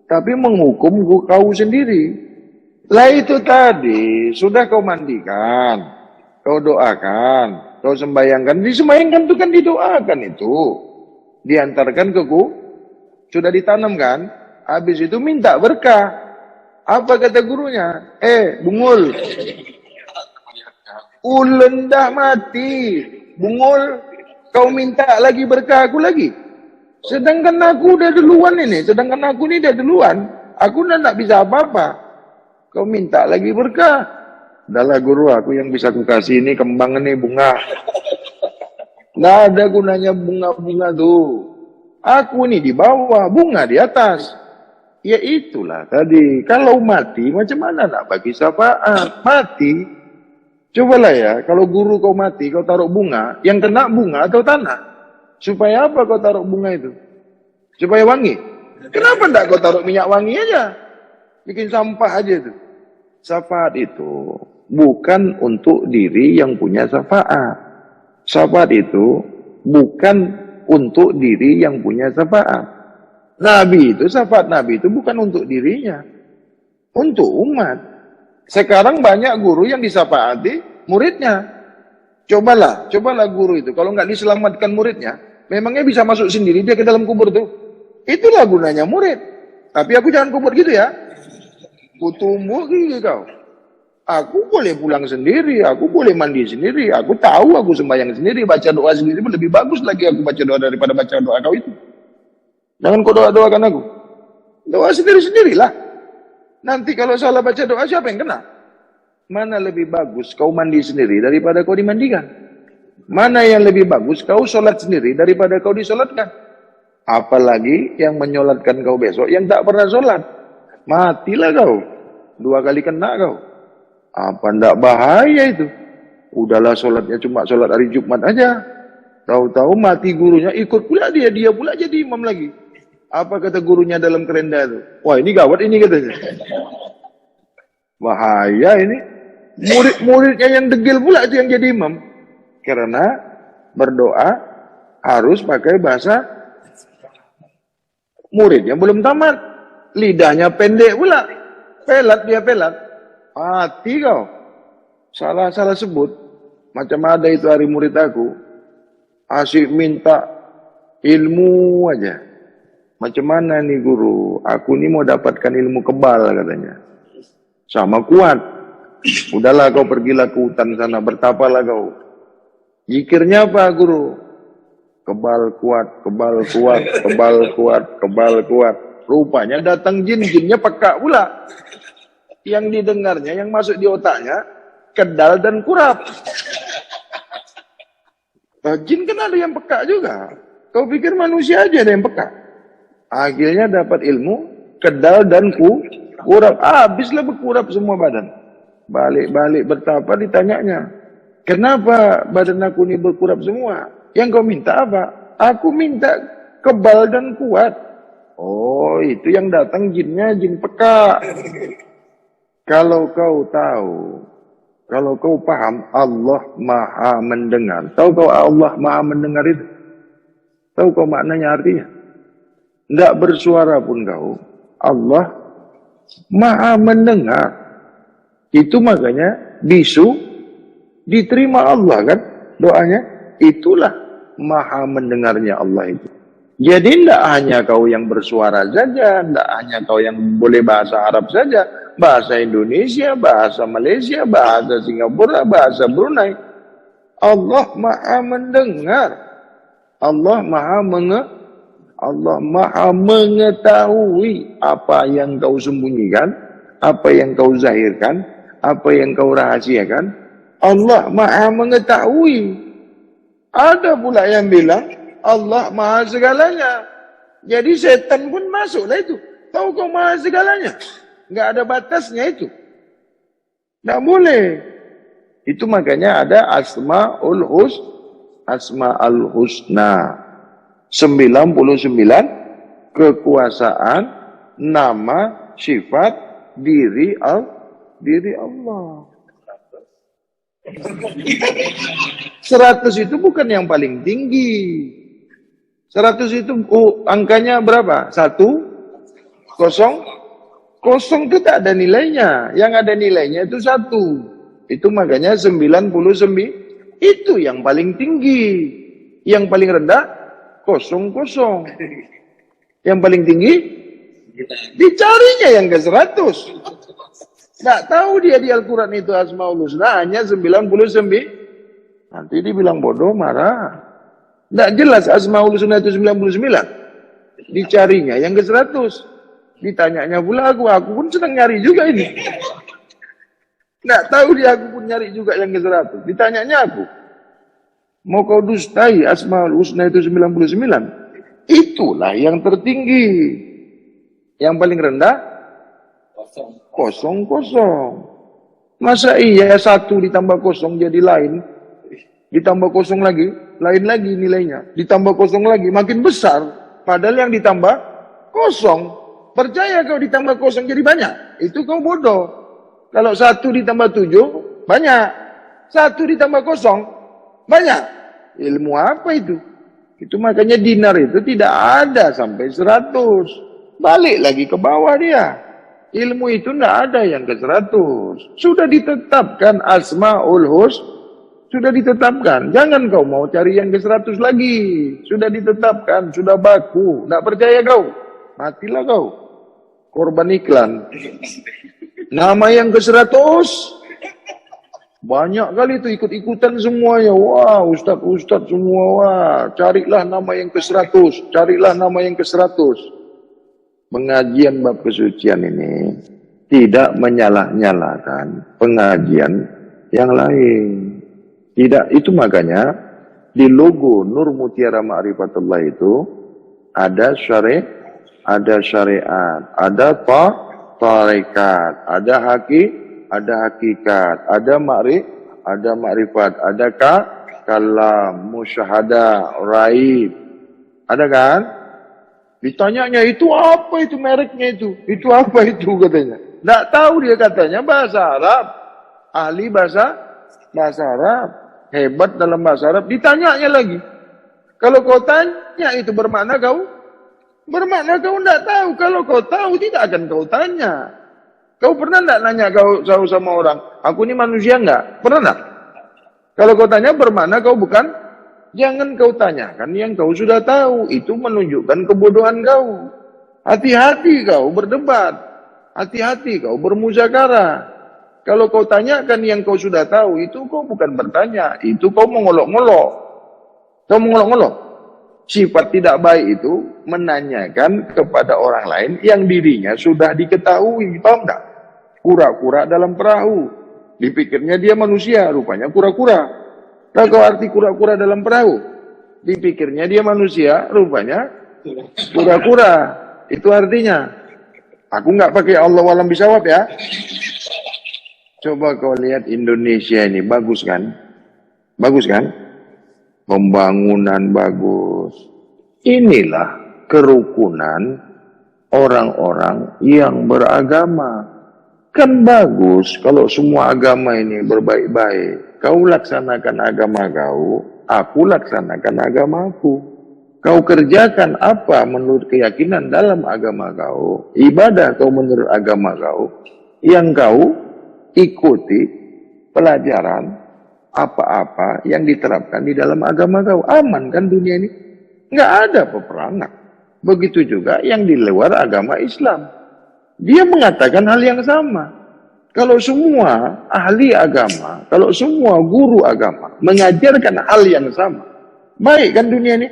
tapi menghukum kau sendiri. Lah itu tadi, sudah kau mandikan, kau doakan, kau sembayangkan. Disembayangkan itu kan didoakan itu. diantarkan ke sudah ditanam kan? Habis itu minta berkah. Apa kata gurunya? Bungul. Ulen dah mati. Bungul, kau minta lagi berkah aku lagi. Sedangkan aku udah duluan ini. Sedangkan aku ini udah duluan. Aku udah tak bisa apa-apa. Kau minta lagi berkah. Adalah guru, aku yang bisa aku kasih ini kembang ini bunga. Nggak ada gunanya bunga-bunga tuh. Aku ini di bawah, bunga di atas. Ya itulah tadi. Kalau mati, macam mana nak bagi syafaat? Mati. Cobalah ya, kalau guru kau mati, kau taruh bunga, yang kena bunga atau tanah? Supaya apa kau taruh bunga itu? Supaya wangi. Kenapa enggak kau taruh minyak wangi aja? Bikin sampah aja itu. Syafaat itu bukan untuk diri yang punya syafaat. Syafaat itu bukan untuk diri yang punya syafaat. Nabi itu, syafaat Nabi itu bukan untuk dirinya. Untuk umat. Sekarang banyak guru yang disyafaati muridnya. Cobalah guru itu. Kalau nggak diselamatkan muridnya, memangnya bisa masuk sendiri dia ke dalam kubur tuh. Itulah gunanya murid. Tapi aku jangan kubur gitu ya. Kutumbuh gitu kau. Aku boleh pulang sendiri, aku boleh mandi sendiri, aku tahu aku sembahyang sendiri, baca doa sendiri lebih bagus lagi aku baca doa daripada baca doa kau itu. Jangan kau doa-doakan aku. Doa sendiri-sendirilah. Nanti kalau salah baca doa siapa yang kena? Mana lebih bagus kau mandi sendiri daripada kau dimandikan? Mana yang lebih bagus kau sholat sendiri daripada kau disolatkan? Apalagi yang menyolatkan kau besok yang tak pernah sholat. Matilah kau. 2 kali kena kau. Apa ndak bahaya itu? Udahlah sholatnya cuma sholat hari Jumat aja. Tahu-tahu mati gurunya, ikut pula dia pula jadi imam lagi. Apa kata gurunya dalam kerenda itu? Wah ini gawat ini katanya. Bahaya ini. Murid-muridnya yang degil pula itu yang jadi imam. Karena berdoa harus pakai bahasa muridnya belum tamat. Lidahnya pendek pula. Pelat dia pelat. Mati kau. Salah sebut. Macam ada itu hari murid aku. Asyik minta ilmu aja. Macam mana nih guru? Aku ini mau dapatkan ilmu kebal katanya. Sama kuat. Udahlah kau pergilah ke hutan sana. Bertapalah kau. Zikirnya apa guru? Kebal kuat, kebal kuat, kebal kuat, kebal kuat. Rupanya datang jin-jinnya peka pula. Yang didengarnya, yang masuk di otaknya, kedal dan kurap. Jin kan ada yang peka juga. Kau pikir manusia aja ada yang peka? Akhirnya dapat ilmu, kedal dan kurap. Habislah berkurap semua badan. Balik-balik bertapa ditanyanya. Kenapa badan aku ini berkurap semua? Yang kau minta apa? Aku minta kebal dan kuat. Oh, itu yang datang jinnya, jin peka. Kalau kau tahu, kalau kau paham, Allah Maha mendengar. Tahu kau Allah Maha mendengar itu? Tahu kau maknanya artinya? Tidak bersuara pun kau. Allah Maha mendengar. Itu makanya bisu diterima Allah kan doanya. Itulah Maha mendengarnya Allah itu. Jadi tidak hanya kau yang bersuara saja, tidak hanya kau yang boleh bahasa Arab saja, bahasa Indonesia, bahasa Malaysia, bahasa Singapura, bahasa Brunei. Allah Maha mendengar. Allah Maha mengetahui apa yang kau sembunyikan, apa yang kau zahirkan, apa yang kau rahasiakan. Allah Maha mengetahui. Ada pula yang bilang Allah Maha segalanya. Jadi setan pun masuklah itu. Tahu kau Maha segalanya? Nggak ada batasnya itu. Nggak boleh. Itu makanya ada Asma'ul Husna. 99 kekuasaan, nama, sifat, diri Allah. 100 itu bukan yang paling tinggi. 100 itu angkanya berapa? 1, 0. 0 itu tak ada nilainya. Yang ada nilainya itu 1. Itu makanya 99. Itu yang paling tinggi. Yang paling rendah kosong-kosong. Yang paling tinggi, dicarinya yang ke 100. Nggak tahu dia di Al-Quran itu Asmaul Husna hanya 99. Nanti dibilang bodoh, marah. Nggak jelas Asmaul Husna itu 99. Dicarinya yang ke 100. Ditanyanya pula aku pun sedang nyari juga ini. Nggak tahu dia, aku pun nyari juga yang ke 100. Ditanyanya aku. Mau kau dustai Asmaul Husna itu 99? Itulah yang tertinggi. Yang paling rendah, kosong-kosong. Masa iya 1 ditambah kosong jadi lain? Ditambah kosong lagi, lain lagi nilainya. Ditambah kosong lagi, makin besar. Padahal yang ditambah kosong. Percaya kau ditambah kosong jadi banyak? Itu kau bodoh. Kalau 1 ditambah 7, banyak. 1 ditambah kosong, banyak. Ilmu apa itu? Itu makanya dinar itu tidak ada sampai 100. Balik lagi ke bawah dia. Ilmu itu tidak ada yang ke 100. Sudah ditetapkan Asmaul Husna. Sudah ditetapkan. Jangan kau mau cari yang ke 100 lagi. Sudah ditetapkan. Sudah baku. Tidak percaya kau. Matilah kau. Korban iklan. Nama yang ke 100. Banyak kali itu ikut-ikutan semuanya. Wah, ustaz-ustaz semua. Wah, carilah nama yang ke 100. Carilah nama yang ke 100. Pengajian bab kesucian ini tidak menyalah-nyalakan pengajian yang lain. Tidak, itu makanya di logo Nur Mutiara Ma'rifatullah itu ada syariat, ada tarekat, ada hakikat, ada ma'rifat, ada kalam, musyahadah, raib. Ada kan? Ditanyanya itu apa itu mereknya itu? Itu apa itu katanya? Nggak tahu dia katanya bahasa Arab. Ahli bahasa Arab. Hebat dalam bahasa Arab. Ditanyanya lagi. Kalau kau tanya itu bermakna kau? Bermakna kau nggak tahu. Kalau kau tahu tidak akan kau tanya. Kau pernah nggak nanya kau sama orang? Aku ini manusia nggak? Pernah nggak? Kalau kau tanya bermakna kau bukan? Jangan kau tanyakan yang kau sudah tahu. Itu menunjukkan kebodohan kau. Hati-hati kau berdebat. Hati-hati kau bermuzakarah. Kalau kau tanyakan yang kau sudah tahu, itu kau bukan bertanya. Itu kau mengolok-ngolok. Kau mengolok-ngolok. Sifat tidak baik itu menanyakan kepada orang lain yang dirinya sudah diketahui. Paham tak? Kura-kura dalam perahu. Dipikirnya dia manusia, rupanya kura-kura. Tahu kau arti kura-kura dalam perahu? Dipikirnya dia manusia, rupanya kura-kura. Itu artinya. Aku nggak pakai Allah walam bisawab ya. Coba kau lihat Indonesia ini, bagus kan? Bagus kan? Pembangunan bagus. Inilah kerukunan orang-orang yang beragama. Kan bagus kalau semua agama ini berbaik-baik. Kau laksanakan agama kau, aku laksanakan agamaku. Kau kerjakan apa menurut keyakinan dalam agama kau, ibadah kau menurut agama kau, yang kau ikuti pelajaran apa-apa yang diterapkan di dalam agama kau. Aman kan dunia ini? Nggak ada peperangan. Begitu juga yang di luar agama Islam. Dia mengatakan hal yang sama. Kalau semua ahli agama, kalau semua guru agama mengajarkan hal yang sama, baik kan dunia ini?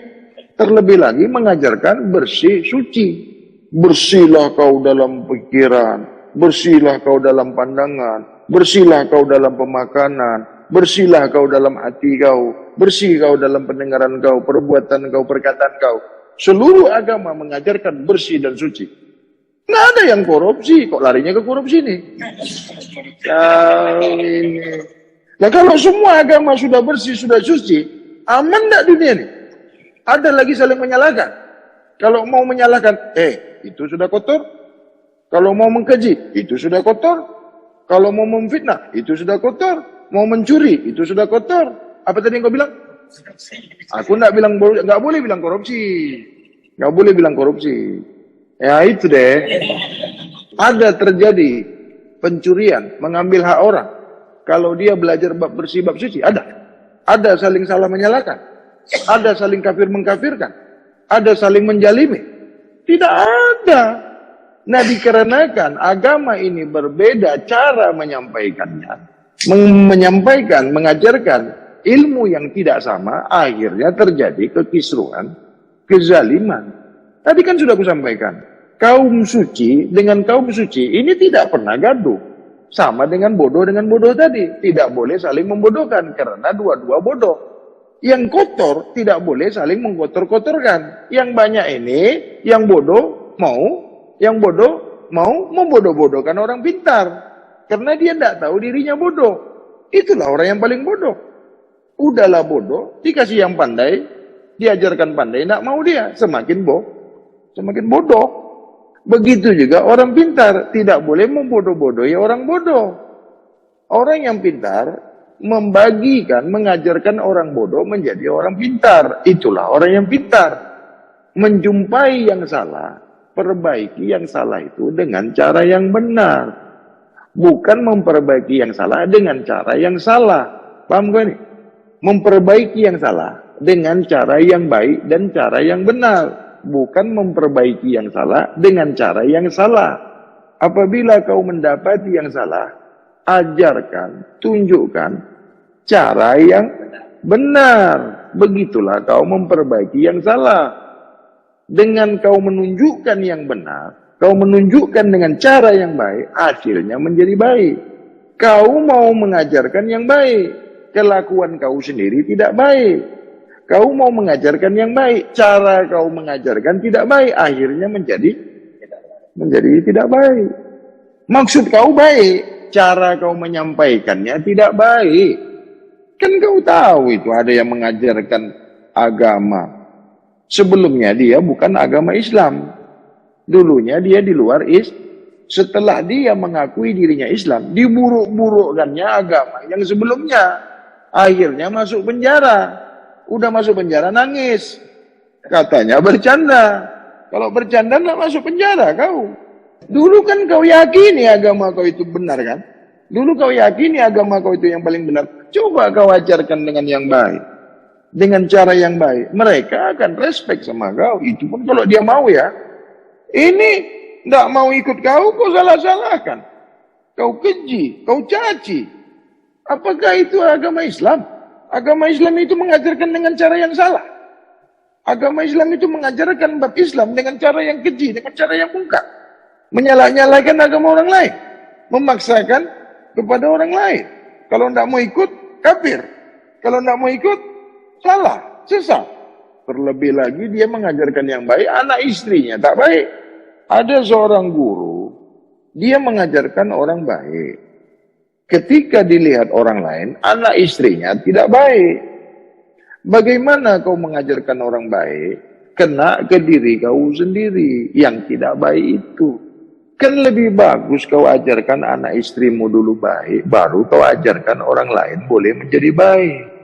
Terlebih lagi mengajarkan bersih, suci. Bersihlah kau dalam pikiran, bersihlah kau dalam pandangan, bersihlah kau dalam pemakanan, bersihlah kau dalam hati kau, bersih kau dalam pendengaran kau, perbuatan kau, perkataan kau. Seluruh agama mengajarkan bersih dan suci. Nggak ada yang korupsi, kok larinya ke korupsi nih? Kau ini. Nah kalau semua agama sudah bersih, sudah suci, aman nggak dunia ini? Ada lagi saling menyalahkan. Kalau mau menyalahkan, itu sudah kotor. Kalau mau mengkeji, itu sudah kotor. Kalau mau memfitnah, itu sudah kotor. Mau mencuri, itu sudah kotor. Apa tadi yang kau bilang? Aku nggak boleh bilang korupsi. Nggak boleh bilang korupsi. Ya itu deh. Ada terjadi pencurian, mengambil hak orang. Kalau dia belajar bab bersih, bab suci, ada. Ada saling salah menyalahkan. Ada saling kafir mengkafirkan. Ada saling menjalimi? Tidak ada. Nah, dikarenakan agama ini berbeda cara menyampaikannya, menyampaikan, mengajarkan ilmu yang tidak sama, akhirnya terjadi kekisruhan, kezaliman. Tadi kan sudah aku sampaikan, kaum suci dengan kaum suci ini tidak pernah gaduh. Sama dengan bodoh tadi, tidak boleh saling membodohkan karena dua-dua bodoh. Yang kotor tidak boleh saling mengkotor-kotorkan. Yang banyak ini, yang bodoh mau membodoh-bodohkan orang pintar. Karena dia tidak tahu dirinya bodoh. Itulah orang yang paling bodoh. Udahlah bodoh, dikasih yang pandai, diajarkan pandai, tidak mau dia, semakin bodoh. Begitu juga orang pintar, tidak boleh membodoh-bodohi orang bodoh. Orang yang pintar membagikan, mengajarkan orang bodoh menjadi orang pintar. Itulah orang yang pintar. Menjumpai yang salah, perbaiki yang salah itu dengan cara yang benar. Bukan memperbaiki yang salah dengan cara yang salah. Paham gak ini? Memperbaiki yang salah dengan cara yang baik dan cara yang benar. Bukan memperbaiki yang salah dengan cara yang salah. Apabila kau mendapati yang salah, ajarkan, tunjukkan cara yang benar. Begitulah kau memperbaiki yang salah. Dengan kau menunjukkan yang benar, kau menunjukkan dengan cara yang baik, hasilnya menjadi baik. Kau mau mengajarkan yang baik, kelakuan kau sendiri tidak baik. Kau mau mengajarkan yang baik, cara kau mengajarkan tidak baik, akhirnya menjadi tidak baik. Maksud kau baik, cara kau menyampaikannya tidak baik. Kan kau tahu itu ada yang mengajarkan agama. Sebelumnya dia bukan agama Islam. Dulunya dia di luar Setelah dia mengakui dirinya Islam, diburuk-burukkannya agama yang sebelumnya. Akhirnya masuk penjara. Udah masuk penjara nangis. Katanya bercanda. Kalau bercanda nggak masuk penjara kau. Dulu kan kau yakini agama kau itu benar kan? Dulu kau yakini agama kau itu yang paling benar. Coba kau ajarkan dengan yang baik. Dengan cara yang baik. Mereka akan respect sama kau. Itu pun kalau dia mau ya. Ini nggak mau ikut kau salah-salahkan. Kau keji, kau caci. Apakah itu agama Islam? Agama Islam itu mengajarkan dengan cara yang salah. Agama Islam itu mengajarkan bab Islam dengan cara yang keji, dengan cara yang mungkar. Menyalah-nyalahkan agama orang lain. Memaksakan kepada orang lain. Kalau tidak mau ikut, kafir. Kalau tidak mau ikut, salah, sesat. Terlebih lagi dia mengajarkan yang baik, anak istrinya tak baik. Ada seorang guru, dia mengajarkan orang baik. Ketika dilihat orang lain, anak istrinya tidak baik. Bagaimana kau mengajarkan orang baik, kena ke diri kau sendiri yang tidak baik itu. Kan lebih bagus kau ajarkan anak istrimu dulu baik, baru kau ajarkan orang lain boleh menjadi baik.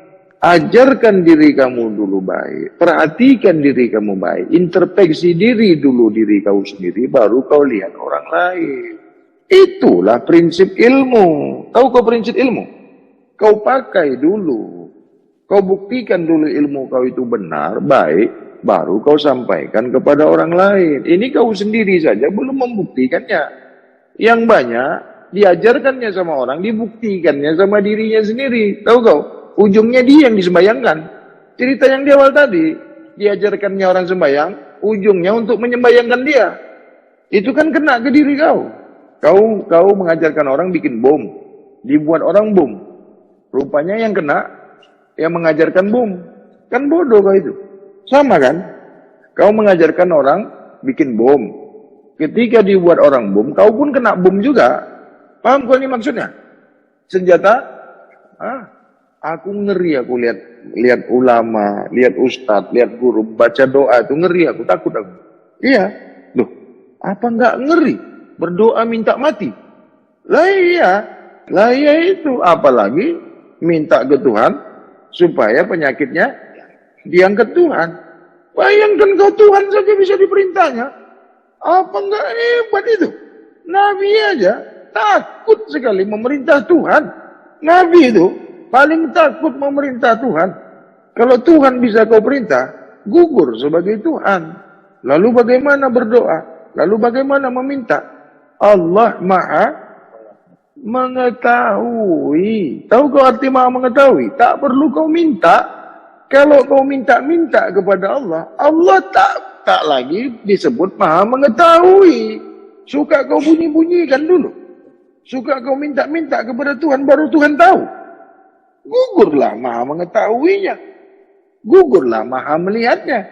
Ajarkan diri kamu dulu baik, perhatikan diri kamu baik, introspeksi diri dulu diri kau sendiri, baru kau lihat orang lain. Itulah prinsip ilmu. Tahu kau prinsip ilmu? Kau pakai dulu. Kau buktikan dulu ilmu kau itu benar, baik, baru kau sampaikan kepada orang lain. Ini kau sendiri saja belum membuktikannya. Yang banyak diajarkannya sama orang, dibuktikannya sama dirinya sendiri. Tahu kau? Ujungnya dia yang disembayangkan. Cerita yang di awal tadi, diajarkannya orang sembayang, ujungnya untuk menyembayangkan dia. Itu kan kena ke diri kau. Kau mengajarkan orang bikin bom, dibuat orang bom. Rupanya yang kena, yang mengajarkan bom. Kan bodoh kau itu. Sama kan? Kau mengajarkan orang bikin bom. Ketika dibuat orang bom, kau pun kena bom juga. Paham kau ini maksudnya? Senjata? Aku ngeri aku lihat ulama, lihat ustadz, lihat guru, baca doa itu ngeri aku, takut aku. Iya. Loh, apa enggak ngeri? Berdoa minta mati. Lah iya itu. Apalagi minta ke Tuhan supaya penyakitnya diangkat Tuhan. Bayangkan kau Tuhan saja bisa diperintahnya. Apa enggak hebat itu? Nabi aja takut sekali memerintah Tuhan. Nabi itu paling takut memerintah Tuhan. Kalau Tuhan bisa kau perintah, gugur sebagai Tuhan. Lalu bagaimana berdoa? Lalu bagaimana meminta? Allah Maha mengetahui. Tahu kau arti Maha mengetahui? Tak perlu kau minta. Kalau kau minta-minta kepada Allah, Allah tak lagi disebut Maha mengetahui. Suka kau bunyi-bunyikan dulu. Suka kau minta-minta kepada Tuhan, baru Tuhan tahu. Gugurlah Maha mengetahuinya. Gugurlah Maha melihatnya.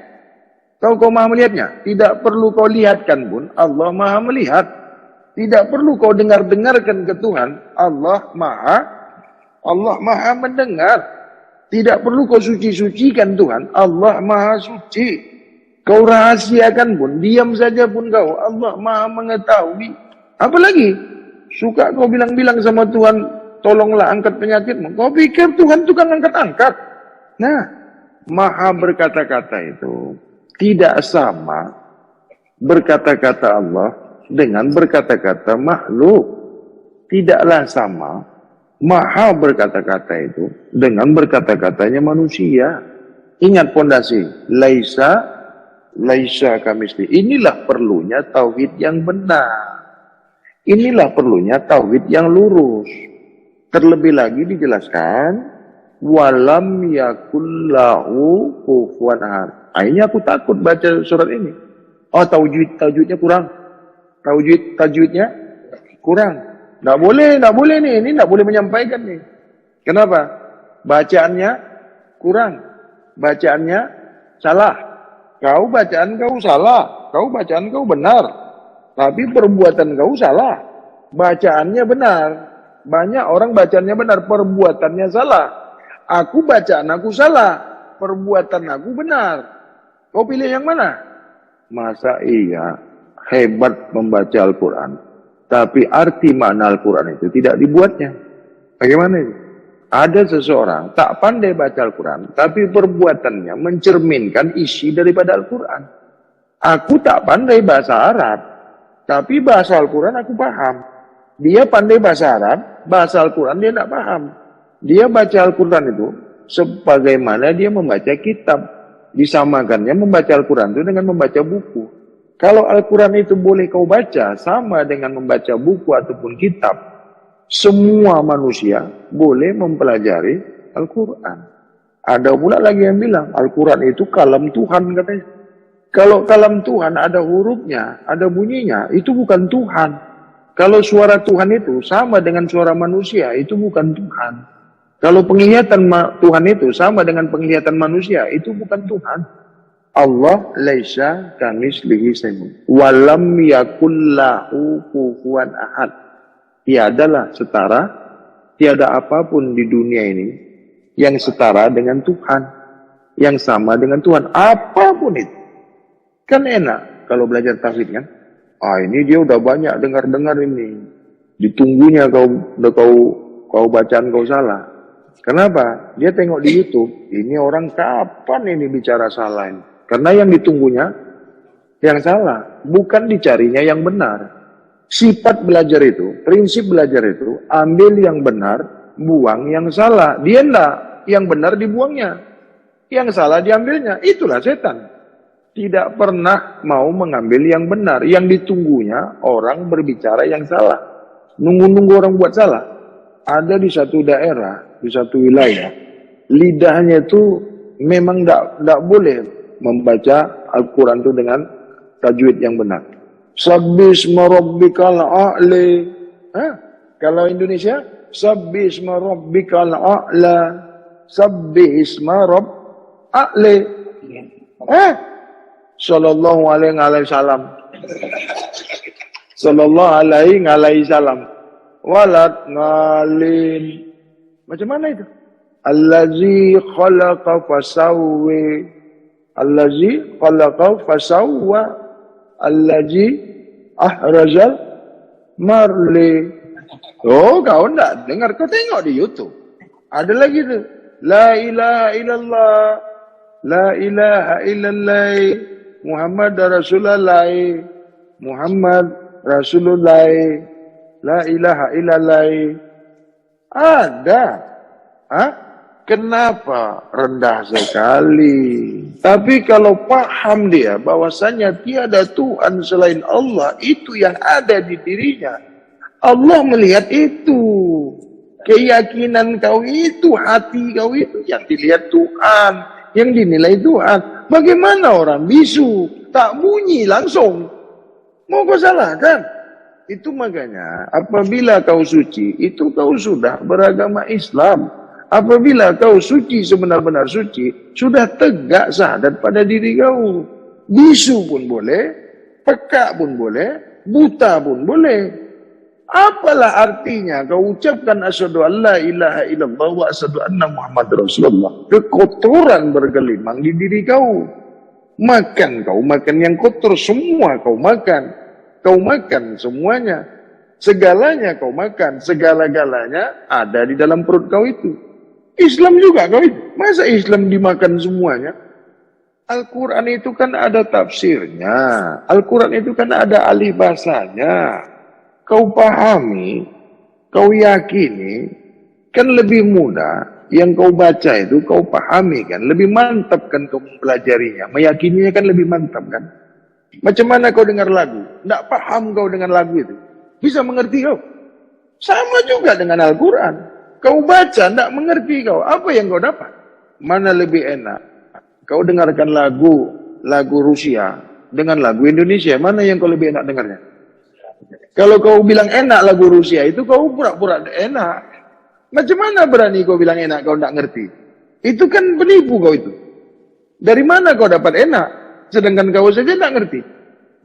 Tahu kau Maha melihatnya? Tidak perlu kau lihatkan pun, Allah Maha melihat. Tidak perlu kau dengar-dengarkan ke Tuhan, Allah Maha mendengar. Tidak perlu kau suci-sucikan Tuhan, Allah Maha suci. Kau rahasiakan pun, diam saja pun kau, Allah Maha mengetahui. Apalagi, suka kau bilang-bilang sama Tuhan, tolonglah angkat penyakitmu. Kau pikir Tuhan itu kan angkat-angkat. Nah, Maha berkata-kata itu tidak sama berkata-kata Allah dengan berkata-kata makhluk. Tidaklah sama Maha berkata-kata itu dengan berkata-katanya manusia. Ingat pondasi, laisa kamisli. Inilah perlunya tauhid yang benar. Inilah perlunya tauhid yang lurus. Terlebih lagi dijelaskan, walam yakullahu kufuwan ahad. Ini aku takut baca surat ini. Oh, tajwidnya kurang. Tajwidnya kurang. Nggak boleh nih. Ini nggak boleh menyampaikan nih. Kenapa? Bacaannya kurang. Bacaannya salah. Kau bacaan kau salah. Kau bacaan kau benar. Tapi perbuatan kau salah. Bacaannya benar. Banyak orang bacaannya benar. Perbuatannya salah. Aku bacaan aku salah. Perbuatan aku benar. Kau pilih yang mana? Masa iya hebat membaca Al-Quran, tapi arti makna Al-Quran itu tidak dibuatnya. Bagaimana ini? Ada seseorang tak pandai baca Al-Quran, tapi perbuatannya mencerminkan isi daripada Al-Quran. Aku tak pandai bahasa Arab, tapi bahasa Al-Quran aku paham. Dia pandai bahasa Arab, bahasa Al-Quran dia tak paham. Dia baca Al-Quran itu sebagaimana dia membaca kitab. Disamakannya membaca Al-Quran itu dengan membaca buku. Kalau Al-Quran itu boleh kau baca sama dengan membaca buku ataupun kitab, semua manusia boleh mempelajari Al-Quran. Ada pula lagi yang bilang Al-Quran itu kalam Tuhan katanya. Kalau kalam Tuhan ada hurufnya, ada bunyinya, itu bukan Tuhan. Kalau suara Tuhan itu sama dengan suara manusia, itu bukan Tuhan. Kalau penglihatan Tuhan itu sama dengan penglihatan manusia, itu bukan Tuhan. Allah laisa kamislihi syai'un walam yakul lahu kufuwan ahad. Tiadalah setara, tiada apapun di dunia ini yang setara dengan Tuhan, yang sama dengan Tuhan, apapun itu. Kan enak kalau belajar tauhid kan? Ini dia udah banyak dengar-dengar ini. Ditunggunya kau bacaan kau salah. Kenapa? Dia tengok di YouTube, ini orang kapan ini bicara salah ini? Karena yang ditunggunya yang salah, bukan dicarinya yang benar. Sifat belajar itu, prinsip belajar itu, ambil yang benar, buang yang salah. Dia enggak, yang benar dibuangnya. Yang salah diambilnya, itulah setan. Tidak pernah mau mengambil yang benar. Yang ditunggunya orang berbicara yang salah. Nunggu-nunggu orang buat salah. Ada di satu daerah, di satu wilayah, lidahnya itu memang tidak boleh membaca Al-Quran itu dengan tajwid yang benar. Sabbisma rabbikal a'la. Kalau Indonesia, sabbisma rabbikal a'la. Sabbisma rabb a'la. Sallallahu alaihi wasallam. Sallallahu alaihi wasallam. Walat ngalin. Macam mana itu? Allazi khalaqa fasawwi. Allazi khalaqa fasawwa. Allazi ahrajal marli. Oh, kau enggak dengar, kau tengok di YouTube. Ada lagi tu. La ilaha illallah. La ilaha illallah. Muhammad Rasulullah. Muhammad Rasulullah. La ilaha illallah. Ada. Kenapa? Rendah sekali. Tapi kalau paham dia bahwasanya tiada Tuhan selain Allah, itu yang ada di dirinya. Allah melihat itu. Keyakinan kau itu, hati kau itu yang dilihat Tuhan, yang dinilai Tuhan. Bagaimana orang bisu, tak bunyi langsung. Mau kau salahkan? Itu makanya apabila kau suci, itu kau sudah beragama Islam. Apabila kau suci sebenar-benar suci, sudah tegak syahadat pada diri kau. Bisu pun boleh, peka pun boleh, buta pun boleh. Apalah artinya kau ucapkan asyhadu an la ilaha illallah wa asyhadu anna Muhammad Rasulullah. Kekotoran bergelimang di diri kau. Makan kau makan yang kotor, semua kau makan. Kau makan semuanya. Segalanya kau makan, segala-galanya ada di dalam perut kau itu. Islam juga kau itu. Masa Islam dimakan semuanya? Al-Quran itu kan ada tafsirnya. Al-Quran itu kan ada ahli bahasanya. Kau pahami, kau yakini, kan lebih mudah. Yang kau baca itu kau pahami kan. Lebih mantap kan kau mempelajarinya. Meyakininya kan lebih mantap kan. Macam mana kau dengar lagu? Tidak paham kau dengan lagu itu. Bisa mengerti kau? Sama juga dengan Al-Quran. Kau baca, tidak mengerti kau. Apa yang kau dapat? Mana lebih enak? Kau dengarkan lagu Rusia dengan lagu Indonesia. Mana yang kau lebih enak dengarnya? Kalau kau bilang enak lagu Rusia itu, kau pura-pura enak. Macam mana berani kau bilang enak, kau tidak ngerti? Itu kan penipu kau itu. Dari mana kau dapat enak? Sedangkan kau saja tidak ngerti.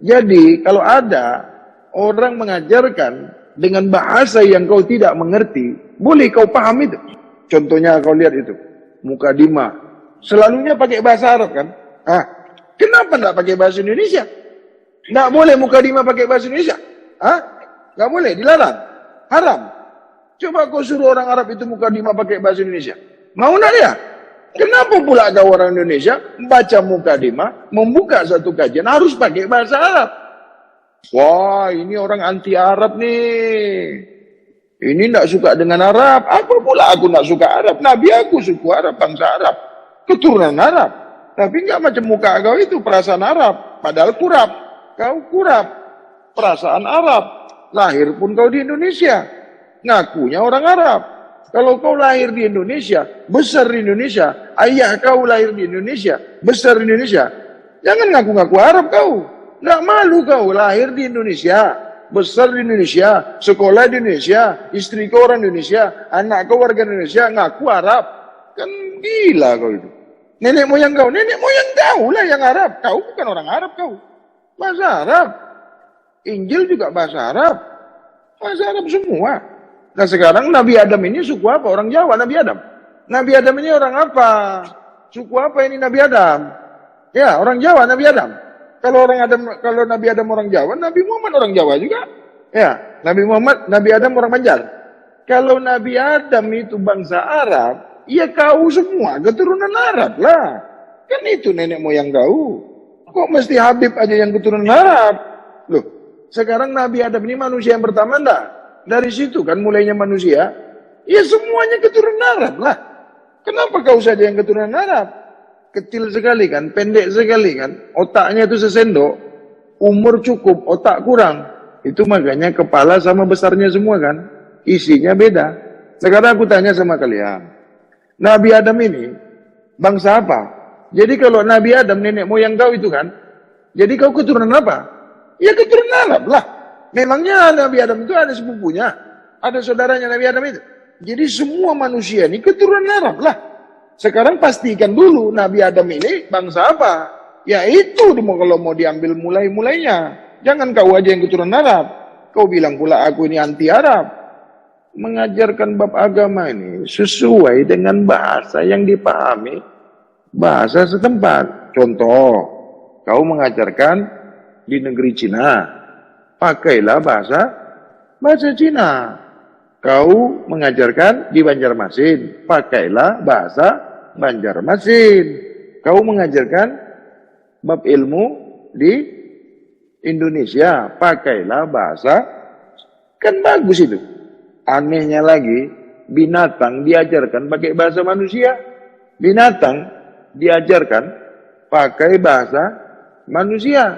Jadi, kalau ada orang mengajarkan dengan bahasa yang kau tidak mengerti, boleh kau paham itu. Contohnya kau lihat itu, Mukadimah. Selalunya pakai bahasa Arab kan? Kenapa tidak pakai bahasa Indonesia? Tidak boleh Mukadimah pakai bahasa Indonesia? Nggak boleh, dilarang. Haram. Coba kau suruh orang Arab itu Mukadimah pakai bahasa Indonesia. Mau nggak dia? Kenapa pula kau orang Indonesia baca Mukadimah, membuka satu kajian harus pakai bahasa Arab? Wah, ini orang anti Arab nih. Ini nggak suka dengan Arab. Apa pula aku nggak suka Arab? Nabi aku suku Arab, bangsa Arab, keturunan Arab. Tapi nggak macam muka kau itu perasaan Arab. Padahal kurap. Kau kurap. Perasaan Arab. Lahir pun kau di Indonesia. Ngakunya orang Arab. Kalau kau lahir di Indonesia, besar di Indonesia, ayah kau lahir di Indonesia, besar di Indonesia, jangan ngaku-ngaku Arab kau. Nggak malu kau lahir di Indonesia, besar di Indonesia, sekolah di Indonesia, istri kau orang Indonesia, anak kau warga Indonesia, ngaku Arab. Kan gila kau itu. Nenek moyang kau lah yang Arab. Kau bukan orang Arab kau. Bahasa Arab. Injil juga bahasa Arab. Bahasa Arab semua. Nah sekarang Nabi Adam ini suku apa? Orang Jawa Nabi Adam. Nabi Adam ini orang apa? Suku apa ini Nabi Adam? Ya, orang Jawa Nabi Adam. Kalau Nabi Adam orang Jawa, Nabi Muhammad orang Jawa juga. Ya, Nabi Adam orang Banjar. Kalau Nabi Adam itu bangsa Arab, ya kau semua keturunan Arab lah. Kan itu nenek moyang kau. Kok mesti Habib aja yang keturunan Arab? Loh, sekarang Nabi Adam ini manusia yang pertama enggak? Dari situ kan mulainya manusia. Ya semuanya keturunan Arab lah. Kenapa kau saja yang keturunan Arab? Kecil sekali kan, pendek sekali kan. Otaknya itu sesendok. Umur cukup, otak kurang. Itu makanya kepala sama besarnya semua kan. Isinya beda. Sekarang aku tanya sama kalian. Nabi Adam ini bangsa apa? Jadi kalau Nabi Adam nenek moyang kau itu kan. Jadi kau keturunan apa? Ya keturunan Arab lah. Memangnya Nabi Adam itu ada sepupunya. Ada saudaranya Nabi Adam itu. Jadi semua manusia ini keturunan Arab lah. Sekarang pastikan dulu Nabi Adam ini bangsa apa? Ya itu kalau mau diambil mulai-mulainya. Jangan kau aja yang keturunan Arab. Kau bilang pula aku ini anti Arab. Mengajarkan bab agama ini sesuai dengan bahasa yang dipahami. Bahasa setempat. Contoh, kau mengajarkan di negeri Cina. Pakailah bahasa Cina. Kau mengajarkan di Banjarmasin, pakailah bahasa Banjarmasin. Kau mengajarkan bab ilmu di Indonesia, pakailah bahasa, kan bagus itu. Anehnya lagi, binatang diajarkan pakai bahasa manusia. Binatang diajarkan pakai bahasa manusia.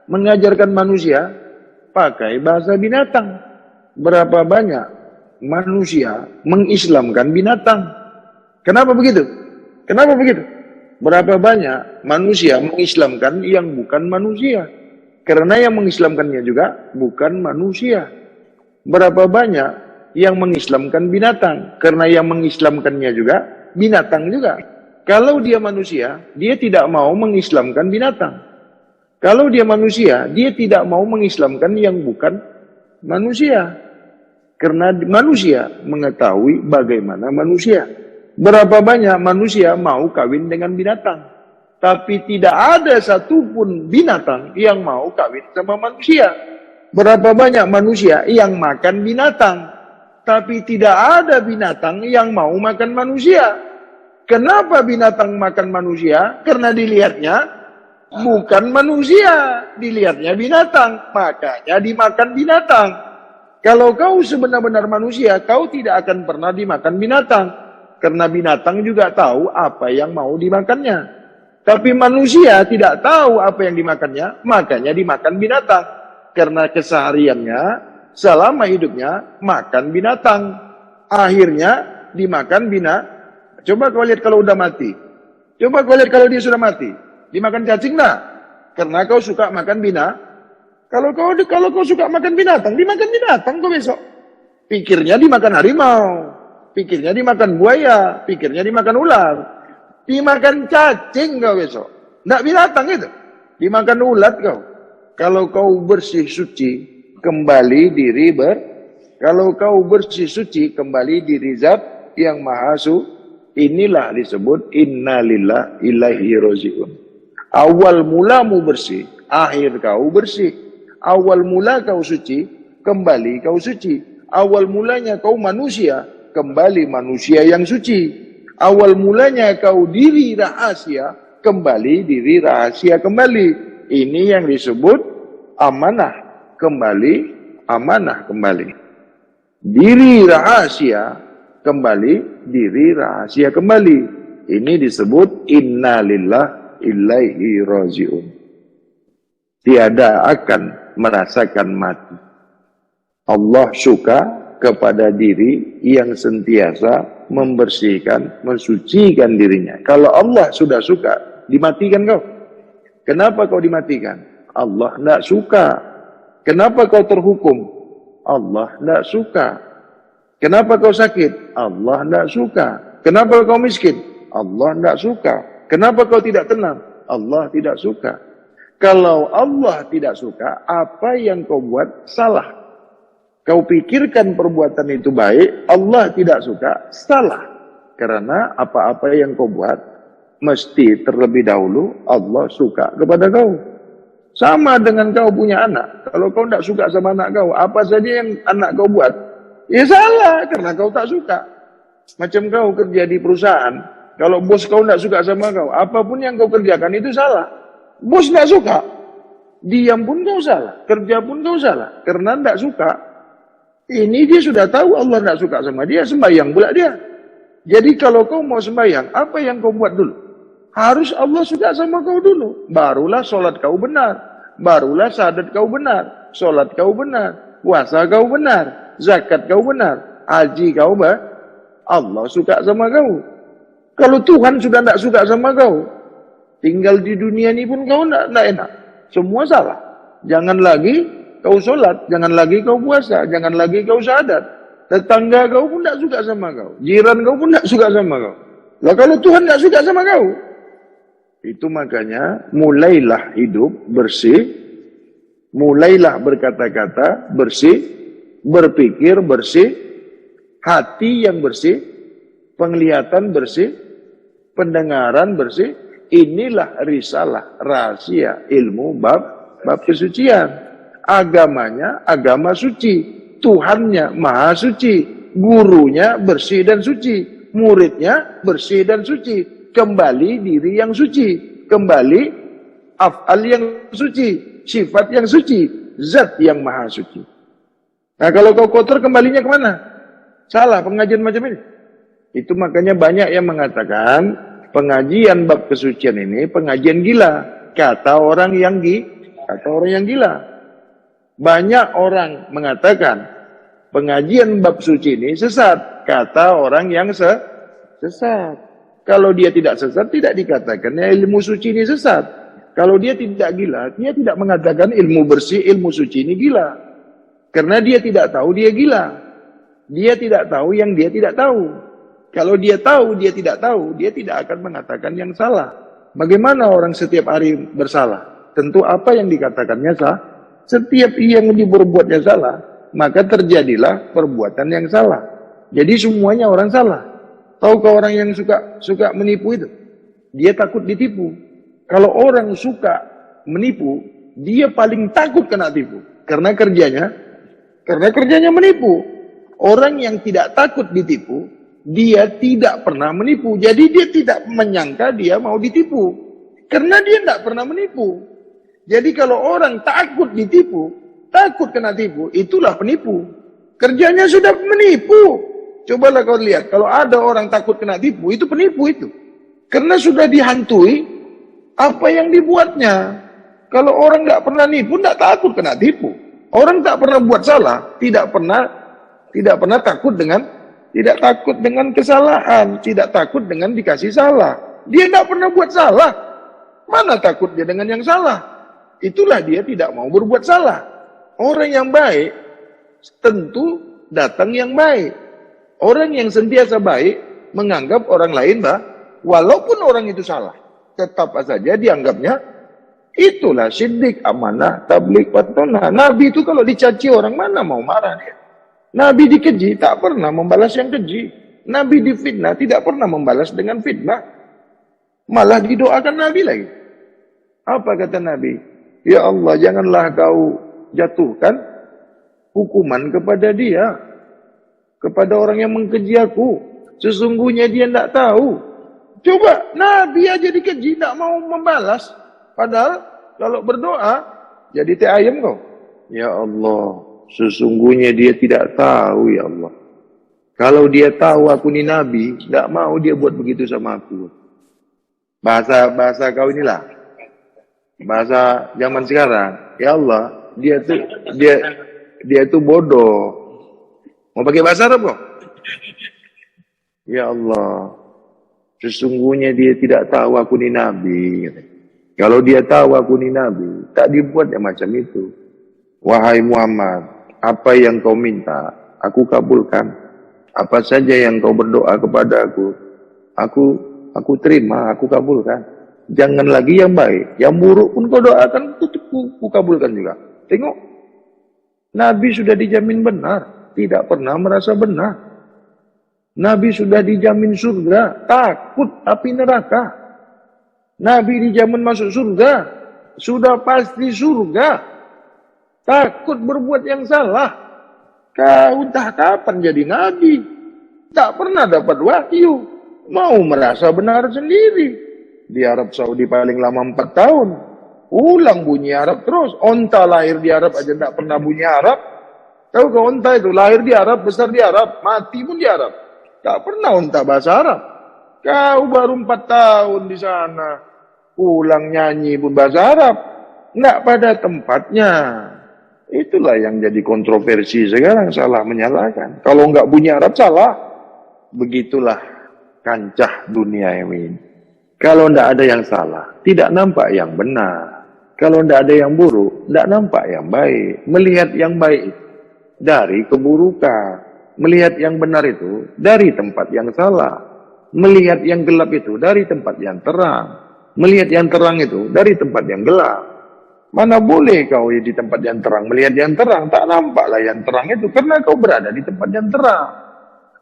Mengajarkan manusia pakai bahasa binatang. Berapa banyak manusia mengislamkan binatang? Kenapa begitu? Kenapa begitu? Berapa banyak manusia mengislamkan yang bukan manusia? Karena yang mengislamkannya juga bukan manusia. Berapa banyak yang mengislamkan binatang? Karena yang mengislamkannya juga binatang juga. Kalau dia manusia, dia tidak mau mengislamkan binatang. Kalau dia manusia, dia tidak mau mengislamkan yang bukan manusia. Karena manusia mengetahui bagaimana manusia. Berapa banyak manusia mau kawin dengan binatang. Tapi tidak ada satupun binatang yang mau kawin sama manusia. Berapa banyak manusia yang makan binatang. Tapi tidak ada binatang yang mau makan manusia. Kenapa binatang makan manusia? Karena dilihatnya bukan manusia. Dilihatnya binatang. Makanya dimakan binatang. Kalau kau sebenar-benar manusia, kau tidak akan pernah dimakan binatang. Karena binatang juga tahu apa yang mau dimakannya. Tapi manusia tidak tahu apa yang dimakannya, makanya dimakan binatang. Karena kesehariannya, selama hidupnya, makan binatang. Akhirnya, dimakan binatang. Coba kau lihat kalau udah mati. Coba kau lihat kalau dia sudah mati. Dimakan cacing enggak? Karena kau suka makan binatang. Kalau kau suka makan binatang, dimakan binatang kau besok. Pikirnya dimakan harimau, pikirnya dimakan buaya, pikirnya dimakan ular, dimakan cacing kau besok. Tidak binatang itu, dimakan ulat kau. Kalau kau bersih suci, kembali diri Kalau kau bersih suci, kembali diri Zat yang Maha Suci. Inilah disebut innalillah ilaihi rajiun. Awal mulamu bersih, akhir kau bersih. Awal mula kau suci, kembali kau suci. Awal mulanya kau manusia, kembali manusia yang suci. Awal mulanya kau diri rahasia, kembali diri rahasia kembali. Ini yang disebut amanah kembali, amanah kembali. Diri rahasia, kembali diri rahasia kembali. Ini disebut innalillah ilaihi rajiun. Tiada akan merasakan mati. Allah suka kepada diri yang sentiasa membersihkan, mensucikan dirinya. Kalau Allah sudah suka, dimatikan kau. Kenapa kau dimatikan? Allah tidak suka. Kenapa kau terhukum? Allah tidak suka. Kenapa kau sakit? Allah tidak suka. Kenapa kau miskin? Allah tidak suka. Kenapa kau tidak tenang? Allah tidak suka. Kalau Allah tidak suka, apa yang kau buat salah. Kau pikirkan perbuatan itu baik, Allah tidak suka, salah. Karena apa-apa yang kau buat, mesti terlebih dahulu Allah suka kepada kau. Sama dengan kau punya anak. Kalau kau tidak suka sama anak kau, apa saja yang anak kau buat, ya salah, karena kau tak suka. Macam kau kerja di perusahaan, kalau bos kau tidak suka sama kau, apapun yang kau kerjakan itu salah. Bos tidak suka, diam pun kau salah, kerja pun kau salah, karena tidak suka. Ini dia sudah tahu Allah tidak suka sama dia, sembahyang pula dia. Jadi kalau kau mau sembahyang, apa yang kau buat dulu? Harus Allah suka sama kau dulu, barulah solat kau benar, barulah syahadat kau benar, solat kau benar, puasa kau benar, zakat kau benar, haji kau benar. Allah suka sama kau. Kalau Tuhan sudah tidak suka sama kau, tinggal di dunia ini pun kau tidak enak. Semua salah. Jangan lagi kau sholat, jangan lagi kau puasa, jangan lagi kau syahadat. Tetangga kau pun tidak suka sama kau. Jiran kau pun tidak suka sama kau. Lah kalau Tuhan tidak suka sama kau, itu makanya mulailah hidup bersih, mulailah berkata-kata bersih, berpikir bersih, hati yang bersih, penglihatan bersih, pendengaran bersih. Inilah risalah rahasia ilmu bab kesucian. Agamanya agama suci, Tuhannya maha suci, gurunya bersih dan suci, muridnya bersih dan suci. Kembali diri yang suci, kembali af'al yang suci, sifat yang suci, zat yang maha suci. Nah kalau kau kotor kembalinya kemana? Salah pengajian macam ini. Itu makanya banyak yang mengatakan pengajian bab kesucian ini pengajian gila. Kata orang yang gila. Banyak orang mengatakan pengajian bab suci ini sesat. Kata orang yang sesat. Kalau dia tidak sesat, tidak dikatakan ilmu suci ini sesat. Kalau dia tidak gila, dia tidak mengatakan ilmu bersih, ilmu suci ini gila. Karena dia tidak tahu dia gila. Dia tidak tahu yang dia tidak tahu. Kalau dia tahu, dia tidak tahu, dia tidak akan mengatakan yang salah. Bagaimana orang setiap hari bersalah? Tentu apa yang dikatakannya salah. Setiap yang diperbuatnya salah, maka terjadilah perbuatan yang salah. Jadi semuanya orang salah. Tahukah orang yang suka menipu itu? Dia takut ditipu. Kalau orang suka menipu, dia paling takut kena tipu. Karena kerjanya menipu. Orang yang tidak takut ditipu, dia tidak pernah menipu. Jadi dia tidak menyangka dia mau ditipu. Karena dia tidak pernah menipu. Jadi kalau orang takut ditipu, takut kena tipu, itulah penipu. Kerjanya sudah menipu. Cobalah kau lihat, kalau ada orang takut kena tipu, itu penipu itu. Karena sudah dihantui apa yang dibuatnya. Kalau orang tidak pernah nipu, tidak takut kena tipu. Orang tak pernah buat salah, tidak pernah takut dengan kesalahan, tidak takut dengan dikasih salah. Dia tidak pernah buat salah. Mana takut dia dengan yang salah? Itulah dia tidak mau berbuat salah. Orang yang baik tentu datang yang baik. Orang yang sentiasa baik menganggap orang lain walaupun orang itu salah, tetap saja dianggapnya itulah siddiq, amanah, tabligh, watona. Nabi itu kalau dicaci orang mana mau marah dia. Nabi dikeji tak pernah membalas yang keji. Nabi difitnah tidak pernah membalas dengan fitnah. Malah didoakan Nabi lagi. Apa kata Nabi? Ya Allah, janganlah kau jatuhkan hukuman kepada dia. Kepada orang yang mengkeji aku. Sesungguhnya dia tidak tahu. Coba, Nabi aja dikeji, tidak mau membalas. Padahal, kalau berdoa, jadi teh ayam kau. Ya Allah, sesungguhnya dia tidak tahu, ya Allah. Kalau dia tahu aku ni Nabi, tidak mau dia buat begitu sama aku. Bahasa kau inilah. Bahasa zaman sekarang. Ya Allah, dia tu bodoh. Mau pakai bahasa Arab kok? Ya Allah, sesungguhnya dia tidak tahu aku ni Nabi. Kalau dia tahu aku ni Nabi, tak dibuat yang macam itu. Wahai Muhammad, apa yang kau minta, aku kabulkan. Apa saja yang kau berdoa kepada aku terima, aku kabulkan. Jangan lagi yang baik, yang buruk pun kau doakan, aku kabulkan juga. Tengok, Nabi sudah dijamin benar. Tidak pernah merasa benar. Nabi sudah dijamin surga, takut api neraka. Nabi dijamin masuk surga, sudah pasti surga. Takut berbuat yang salah. Kau entah kapan jadi Nabi. Tak pernah dapat wahyu. Mau merasa benar sendiri. Di Arab Saudi paling lama 4 tahun. Ulang bunyi Arab terus. Onta lahir di Arab aja tak pernah bunyi Arab. Tahu kau unta itu lahir di Arab, besar di Arab, mati pun di Arab. Tak pernah unta bahasa Arab. Kau baru 4 tahun di sana, pulang nyanyi pun bahasa Arab. Nggak pada tempatnya. Itulah yang jadi kontroversi sekarang, salah menyalahkan. Kalau nggak bunyi Arab salah. Begitulah kancah dunia ini. Kalau nggak ada yang salah, tidak nampak yang benar. Kalau nggak ada yang buruk, nggak nampak yang baik. Melihat yang baik itu dari keburukan. Melihat yang benar itu dari tempat yang salah. Melihat yang gelap itu dari tempat yang terang. Melihat yang terang itu dari tempat yang gelap. Mana boleh kau di tempat yang terang melihat yang terang, tak nampaklah yang terang itu karena kau berada di tempat yang terang.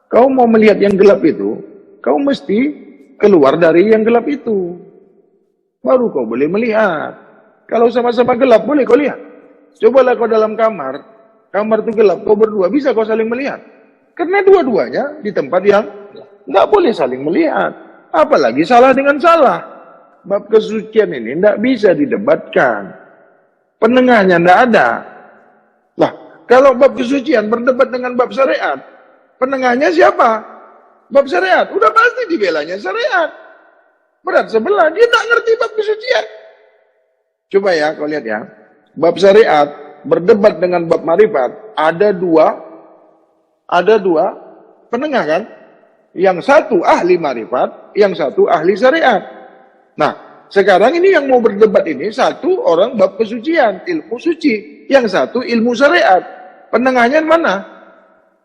Kau mau melihat yang gelap itu, kau mesti keluar dari yang gelap itu. Baru kau boleh melihat. Kalau sama-sama gelap boleh kau lihat. Cobalah kau dalam kamar itu gelap, kau berdua, bisa kau saling melihat? Karena dua-duanya di tempat yang tidak boleh saling melihat. Apalagi salah dengan salah. Bab kesucian ini tidak bisa didebatkan. Penengahnya tidak ada. Lah, kalau bab kesucian berdebat dengan bab syariat, Penengahnya siapa? Bab syariat. Udah pasti dibelanya syariat. Berat sebelah, dia tak ngerti bab kesucian. Coba ya, kau lihat ya. Bab syariat berdebat dengan bab marifat. Ada dua penengah kan? Yang satu ahli marifat, yang satu ahli syariat. Nah, sekarang ini yang mau berdebat ini, satu orang bab kesucian, ilmu suci. Yang satu ilmu syariat. Penengahnya mana?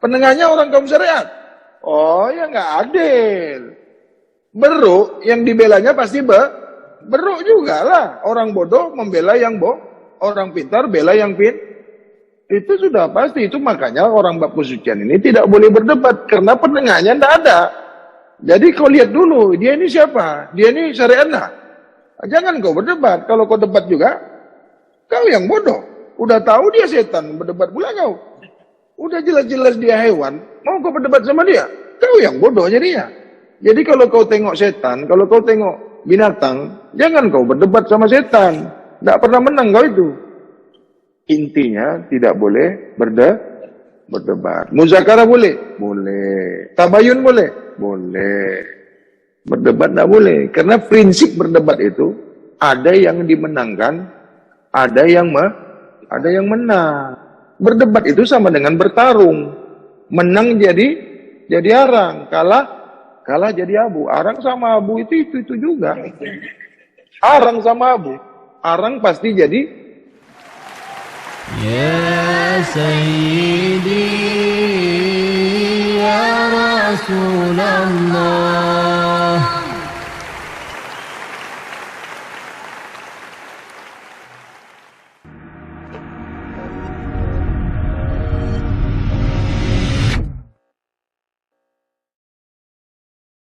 Penengahnya orang kaum syariat. Oh ya nggak adil. Beruk, yang dibelanya pasti beruk juga lah. Orang bodoh membela yang orang pintar bela yang itu sudah pasti. Itu makanya orang bab kesucian ini tidak boleh berdebat karena penengahnya tidak ada. Jadi kau lihat dulu, dia ini siapa? Dia ini syariat nah. Jangan kau berdebat. Kalau kau debat juga, kau yang bodoh. Udah tahu dia setan, berdebat pula kau. Udah jelas-jelas dia hewan, mau kau berdebat sama dia? Kau yang bodoh jadinya. Jadi kalau kau tengok setan, kalau kau tengok binatang, jangan kau berdebat sama setan. Tidak pernah menang kau itu. Intinya tidak boleh berdebat. Muzakarah boleh? Boleh. Tabayun boleh? Boleh. Berdebat tidak boleh. Karena prinsip berdebat itu ada yang dimenangkan, ada yang menang. Berdebat itu sama dengan bertarung. Menang jadi arang, kalah jadi abu. Arang sama abu itu juga. Arang sama abu. Arang pasti jadi يا سيدي يا رسول الله